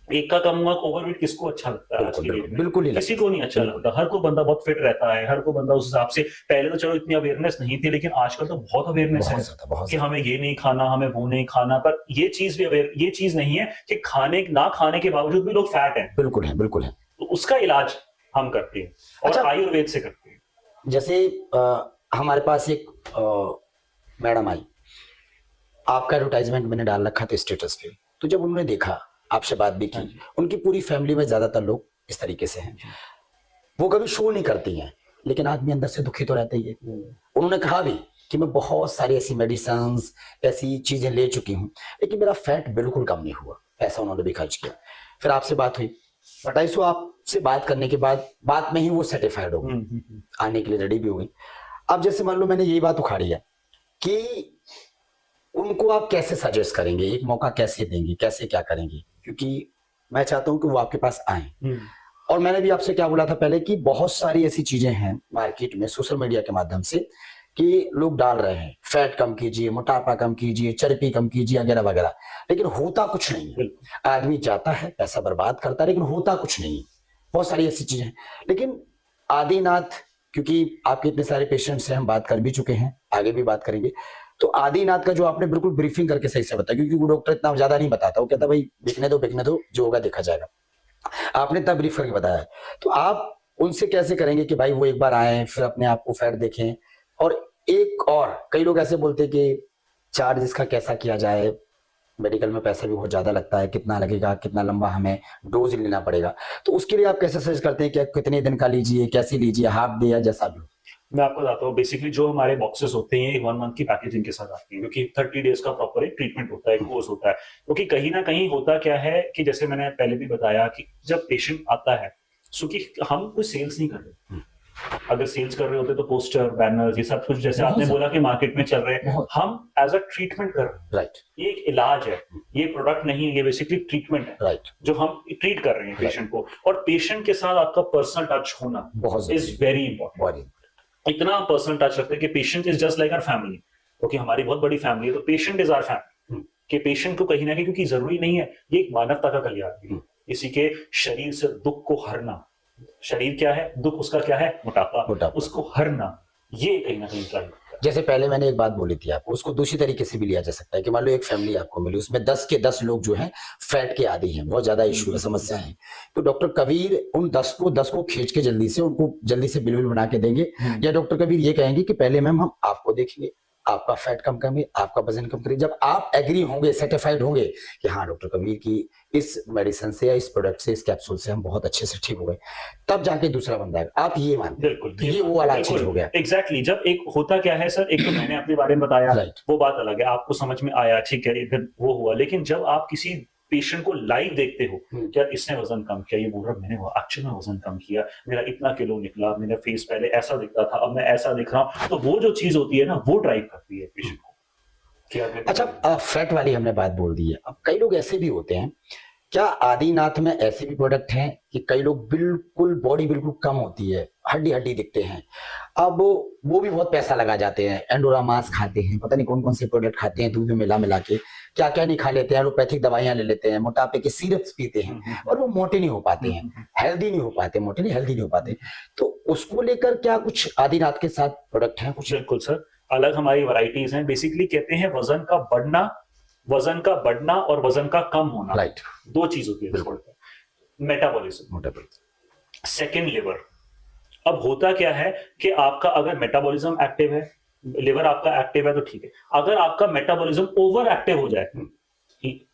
एक का कम हुआ, ओवरवेट किसको अच्छा लगता है आज की डेट में? बिल्कुल ही किसी को नहीं अच्छा लगता। हर कोई बंदा बहुत फिट रहता है, हर कोई बंदा उस हिसाब से, पहले तो चलो इतनी अवेयरनेस नहीं थी, लेकिन आजकल तो बहुत अवेयरनेस है कि हमें ये नहीं खाना, हमें वो नहीं खाना। पर ये चीज भी ये चीज नहीं है कि खाने ना खाने के बावजूद भी लोग फैट हैं। बिल्कुल है, बिल्कुल है। तो उसका इलाज हम करते हैं और अच्छा, आयुर्वेद से करते हैं। जैसे हमारे पास एक मैडम आई, आपका एडवर्टाइजमेंट मैंने डाल रखा था स्टेटस पे, तो जब उन्होंने देखा, आपसे बात भी की, उनकी पूरी फैमिली में ज्यादातर लोग इस तरीके से हैं, वो कभी शो नहीं करती हैं, लेकिन आदमी अंदर से दुखी तो रहता ही है। उन्होंने कहा भी कि मैं बहुत सारी ऐसी मेडिसिन, ऐसी चीजें ले चुकी हूँ, लेकिन मेरा फैट बिल्कुल कम नहीं हुआ, पैसा उन्होंने भी खर्च किया। फिर आपसे बात हुई, 250 आपसे बात करने के बाद बात में ही वो सेटिस्फाइड हो गई, आने के लिए रेडी भी हो गई। अब जैसे मान लो मैंने यही बात उखाड़ी है कि उनको आप कैसे सजेस्ट करेंगे, एक मौका कैसे देंगे, कैसे क्या करेंगे, क्योंकि मैं चाहता हूं कि वो आपके पास आए। और मैंने भी आपसे क्या बोला था पहले कि बहुत सारी ऐसी चीजें हैं मार्केट में, सोशल मीडिया के माध्यम से, कि लोग डाल रहे हैं फैट कम कीजिए, मोटापा कम कीजिए, चर्बी कम कीजिए वगैरह वगैरह, लेकिन होता कुछ नहीं है। बिल्कुल। आदमी जाता है, पैसा बर्बाद करता है, लेकिन होता कुछ नहीं है। बहुत सारी ऐसी चीजें हैं। लेकिन आदिनाथ, क्योंकि आपके इतने सारे पेशेंट्स हैं, हम बात कर भी चुके हैं, आगे भी बात करेंगे, तो आदिनाथ का जो आपने बिल्कुल ब्रीफिंग करके सही से बताया, क्योंकि वो डॉक्टर इतना ज्यादा नहीं बताता, वो कहता भाई बिकने दो, जो होगा देखा जाएगा। आपने तब ब्रीफ करके बताया, तो आप उनसे कैसे करेंगे कि भाई वो एक बार आए, फिर अपने आप को फैट देखें। और एक और कई लोग ऐसे बोलते हैं कि चार्ज इसका कैसा किया जाए, मेडिकल में पैसा भी बहुत ज्यादा लगता है, कितना लगेगा, कितना लंबा हमें डोज लेना पड़ेगा, तो उसके लिए आप कैसे सजेस्ट करते हैं कि कितने दिन का लीजिए, कैसे लीजिए, हाफ डे या जैसा भी हो? मैं आपको बताता हूँ, बेसिकली जो हमारे बॉक्सेस होते हैं, 1 मंथ की पैकेजिंग के साथ आती है, क्योंकि 30 डेज का प्रॉपर एक ट्रीटमेंट होता है, कोर्स होता है। क्योंकि कहीं ना कहीं होता क्या है कि जैसे मैंने पहले भी बताया कि जब पेशेंट आता है, क्योंकि हम कोई सेल्स नहीं कर रहे। अगर सेल्स कर रहे होते तो पोस्टर, बैनर्स, ये सब कुछ जैसे आपने बोला कि मार्केट में चल रहे हैं, हम एज अ ट्रीटमेंट कर रहे हैं। राइट, ये एक इलाज है, ये प्रोडक्ट नहीं है, ये बेसिकली ट्रीटमेंट है। राइट, जो हम ट्रीट कर रहे हैं पेशेंट को, और पेशेंट के साथ आपका पर्सनल टच होना बहुत इज वेरी इंपॉर्टेंट। इतना पर्सनल टच रखते हैं कि patient is just like our family, क्योंकि हमारी बहुत बड़ी फैमिली है, तो पेशेंट इज आवर फैमिली। कि पेशेंट को कहीं ना कहीं, क्योंकि जरूरी नहीं है, ये एक मानवता का कल्याण है, किसी के शरीर से दुख को हरना। शरीर क्या है, दुख उसका क्या है, मोटापा, उसको हरना, ये कहीं ना कहीं ट्राई। जैसे पहले मैंने एक बात बोली थी आपको, उसको दूसरी तरीके से भी लिया जा सकता है कि मान लो एक फैमिली आपको मिली, उसमें 10 के 10 लोग जो हैं फैट के आदी हैं, बहुत ज्यादा इशू है, समस्या है, तो डॉक्टर कबीर उन 10 को खींच के उनको जल्दी से बिल बना के देंगे, या डॉक्टर कबीर ये कहेंगे कि पहले मैम हम आपको देखेंगे, आपका फैट कम करेंगे, आपका वजन कम करेंगे। जब आप एग्री होंगे, सेटिस्फाइड होंगे कि हाँ डॉक्टर कबीर की इस मेडिसिन से या इस प्रोडक्ट से, इस कैप्सूल से हम बहुत अच्छे से ठीक हो गए, तब जाके दूसरा बंदा आएगा। आप ये मानते हैं? बिल्कुल, ये वो वाला चीज हो गया। एग्जैक्टली। जब एक होता क्या है सर, एक तो मैंने अपने बारे में बताया, वो बात अलग है, आपको समझ में आया, ठीक है, इधर वो हुआ। लेकिन जब आप किसी पेशेंट को लाइव देखते हो, क्या इसने वजन कम किया, ये बोल रहा मैंने एक्चुअली में वजन कम किया, मेरा इतना किलो निकला, मेरा फेस पहले ऐसा दिखता था, अब मैं ऐसा दिख रहा हूँ, तो वो जो चीज होती है ना, वो ड्राइव करती है पेशेंट को। अच्छा, फैट वाली हमने बात बोल दी है। अब कई लोग ऐसे भी होते हैं, क्या आदिनाथ में ऐसे भी प्रोडक्ट हैं कि कई लोग बिल्कुल बॉडी बिल्कुल कम होती है, हड्डी हड्डी दिखते हैं, अब वो भी बहुत पैसा लगा जाते हैं, एंडोरामास खाते हैं, पता नहीं कौन कौन से प्रोडक्ट खाते हैं, दूध में मिला के क्या क्या नहीं खा लेते हैं, एलोपैथिक दवाइयां ले लेते हैं, मोटापे के सिरप्स पीते हैं, और वो मोटे नहीं हो पाते हैं, हेल्दी नहीं हो पाते, मोटे नहीं, हेल्दी नहीं हो पाते। तो उसको लेकर क्या कुछ आदिनाथ के साथ प्रोडक्ट हैं कुछ? बिल्कुल सर, अलग हमारी वैरायटीज हैं। बेसिकली कहते हैं वजन का बढ़ना और वजन का कम होना, राइट, दो चीज होती है। Metabolism, second liver. अब होता क्या है कि आपका अगर मेटाबॉलिज्म एक्टिव है, लिवर आपका एक्टिव है, तो ठीक है। अगर आपका मेटाबॉलिज्म ओवर एक्टिव हो जाए,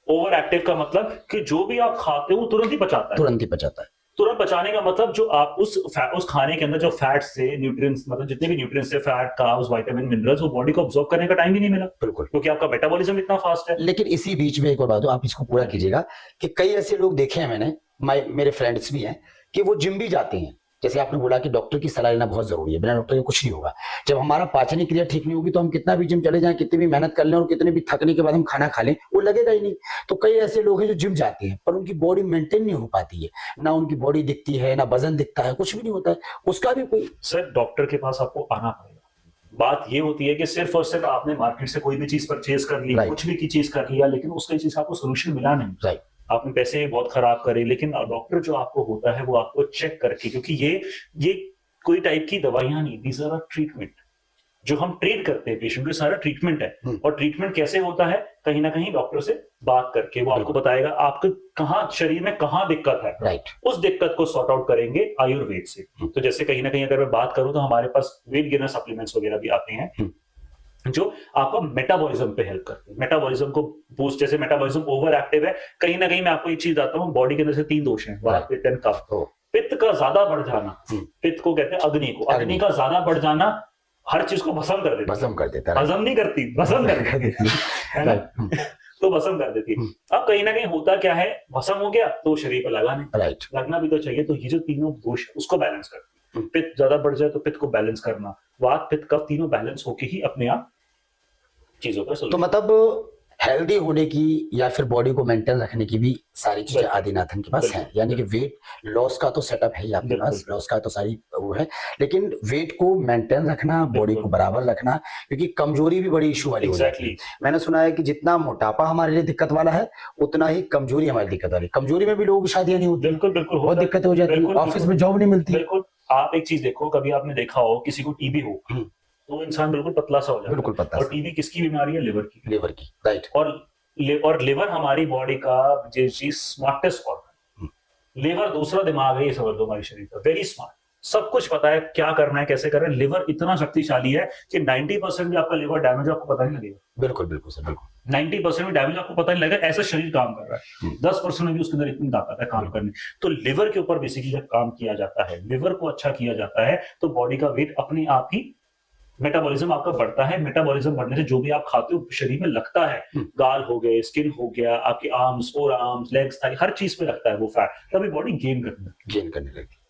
ओवर एक्टिव का मतलब कि जो भी आप खाते हो तुरंत ही पचाता है, तुरंत बचाने का मतलब जो आप उस खाने के अंदर जो फैट्स से न्यूट्रिएंट्स, मतलब जितने भी न्यूट्रिएंट्स से, फैट, कार्ब्स, विटामिन, मिनरल्स, वो बॉडी को अब्सॉर्ब करने का टाइम ही नहीं मिला, बिल्कुल, क्योंकि आपका मेटाबॉलिज्म इतना फास्ट है। लेकिन इसी बीच में एक और बात हो, आप इसको पूरा कीजिएगा, कि कई ऐसे लोग देखे हैं मैंने, मेरे फ्रेंड्स भी हैं, कि वो जिम भी जाते हैं। जैसे आपने बोला कि डॉक्टर की सलाह लेना बहुत जरूरी है, बिना डॉक्टर के कुछ नहीं होगा। जब हमारा पाचन क्रिया ठीक नहीं होगी, तो हम कितना भी जिम चले जाएं, कितनी भी मेहनत कर लें, और कितने भी थकने के बाद हम खाना खा लें, वो लगेगा ही नहीं। तो कई ऐसे लोग हैं जो जिम जाते हैं, पर उनकी बॉडी मेंटेन नहीं हो पाती है, ना उनकी बॉडी दिखती है, ना वजन दिखता है, कुछ भी नहीं होता है। उसका भी कोई सर, डॉक्टर के पास आपको आना पड़ेगा। बात ये होती है कि सिर्फ और सिर्फ आपने मार्केट से कोई भी चीज परचेज कर ली, कुछ भी की चीज कर लिया, लेकिन उसका चीज आपको सोल्यूशन मिला नहीं, राइट, आपने पैसे बहुत खराब करे, लेकिन डॉक्टर जो आपको होता है वो आपको चेक करके, क्योंकि ये कोई टाइप की दवाइयां नहीं, दीज आर ट्रीटमेंट। जो हम ट्रीट करते हैं पेशेंट को, सारा ट्रीटमेंट है। और ट्रीटमेंट कैसे होता है, कहीं ना कहीं डॉक्टर से बात करके वो आपको बताएगा आपके कहाँ शरीर में कहाँ दिक्कत है, राइट, उस दिक्कत को सॉर्ट आउट करेंगे आयुर्वेद से। तो जैसे कहीं ना कहीं अगर मैं बात करूं, तो हमारे पास वेट गेनर सप्लीमेंट्स वगैरह भी आते हैं, जो आपको मेटाबॉलिज्म पे हेल्प करते हैं, मेटाबॉलिज्म को बूस्ट। जैसे मेटाबॉलिज्म ओवर एक्टिव है, कहीं ना कहीं मैं आपको एक चीज बताता हूँ, बॉडी के अंदर से 3 दोष हैं, वात, पित्त एंड कफ। पित्त का ज्यादा बढ़ जाना, पित्त को कहते हैं अग्नि को, अग्नि का ज्यादा बढ़ जाना हर चीज को भस्म कर देता है, हजम नहीं करती, भस्म कर देती है ना, तो भस्म कर देती है। अब कहीं ना कहीं होता क्या है, भस्म हो गया तो शरीर पर लगा नहीं, राइट, लगना भी तो चाहिए। तो ये जो तीनों दोष है उसको बैलेंस करती है। पित्त ज्यादा बढ़ जाए तो पित्त को बैलेंस करना, वात, पित्त, कफ, तीनों बैलेंस होके ही अपने आप चीजों पर। तो मतलब हेल्दी होने की या फिर बॉडी को मेंटेन रखने की भी सारी चीजें बिल्कुल। आदिनाथन के पास बिल्कुल, हैं, यानी कि वेट लॉस का तो सेटअप है ही आपके बिल्कुल। पास, लॉस का तो सारी वो है, लेकिन वेट को मेंटेन रखना, बॉडी बिल्कुल। को बराबर रखना, क्योंकि कमजोरी भी बड़ी इशू वाली हो जाती है। एग्जैक्टली। मैंने सुना है कि जितना मोटापा हमारे लिए दिक्कत वाला है, उतना ही कमजोरी हमारी दिक्कत वाली है। कमजोरी में भी लोगों की शादियां नहीं होती, बिल्कुल बिल्कुल बहुत होता है। दिक्कतें हो जाती है, बिल्कुल ऑफिस बिल्कुल में जॉब नहीं मिलती। बिल्कुल। आप एक चीज देखो, कभी आपने देखा हो किसी को टीबी हो हम्म, तो वो इंसान बिल्कुल पतला सा हो जाता बिल्कुल है। पता और है, टीबी किसकी बीमारी है? लिवर की। लीवर की, राइट। और लिवर हमारी बॉडी का स्मार्टेस्ट ऑर्गन। लिवर दूसरा दिमाग है, ये समझ लो हमारे शरीर का, वेरी स्मार्ट। सब कुछ पता है क्या करना है, कैसे करना है। लिवर इतना शक्तिशाली है कि 90% भी आपका लिवर डैमेज आपको पता नहीं लगेगा। बिल्कुल बिल्कुल सर, बिल्कुल। 90% में डैमेज आपको पता नहीं लगेगा, ऐसा शरीर काम कर रहा है। 10% में भी उसके अंदर इतनी ताकत है काम करने। तो लिवर के ऊपर बेसिकली जब काम किया जाता है, लिवर को अच्छा किया जाता है, तो बॉडी का वेट अपने आप ही, मेटाबॉलिज्म आपका बढ़ता है। मेटाबॉलिज्म बढ़ने से जो भी आप खाते हो शरीर में लगता है, गाल हो गए, स्किन हो गया, आपके आर्म्स, फोर आर्म्स, लेग्स, हर चीज पे लगता है वो फैट, तभी बॉडी गेन करती है। गेन करने लगी।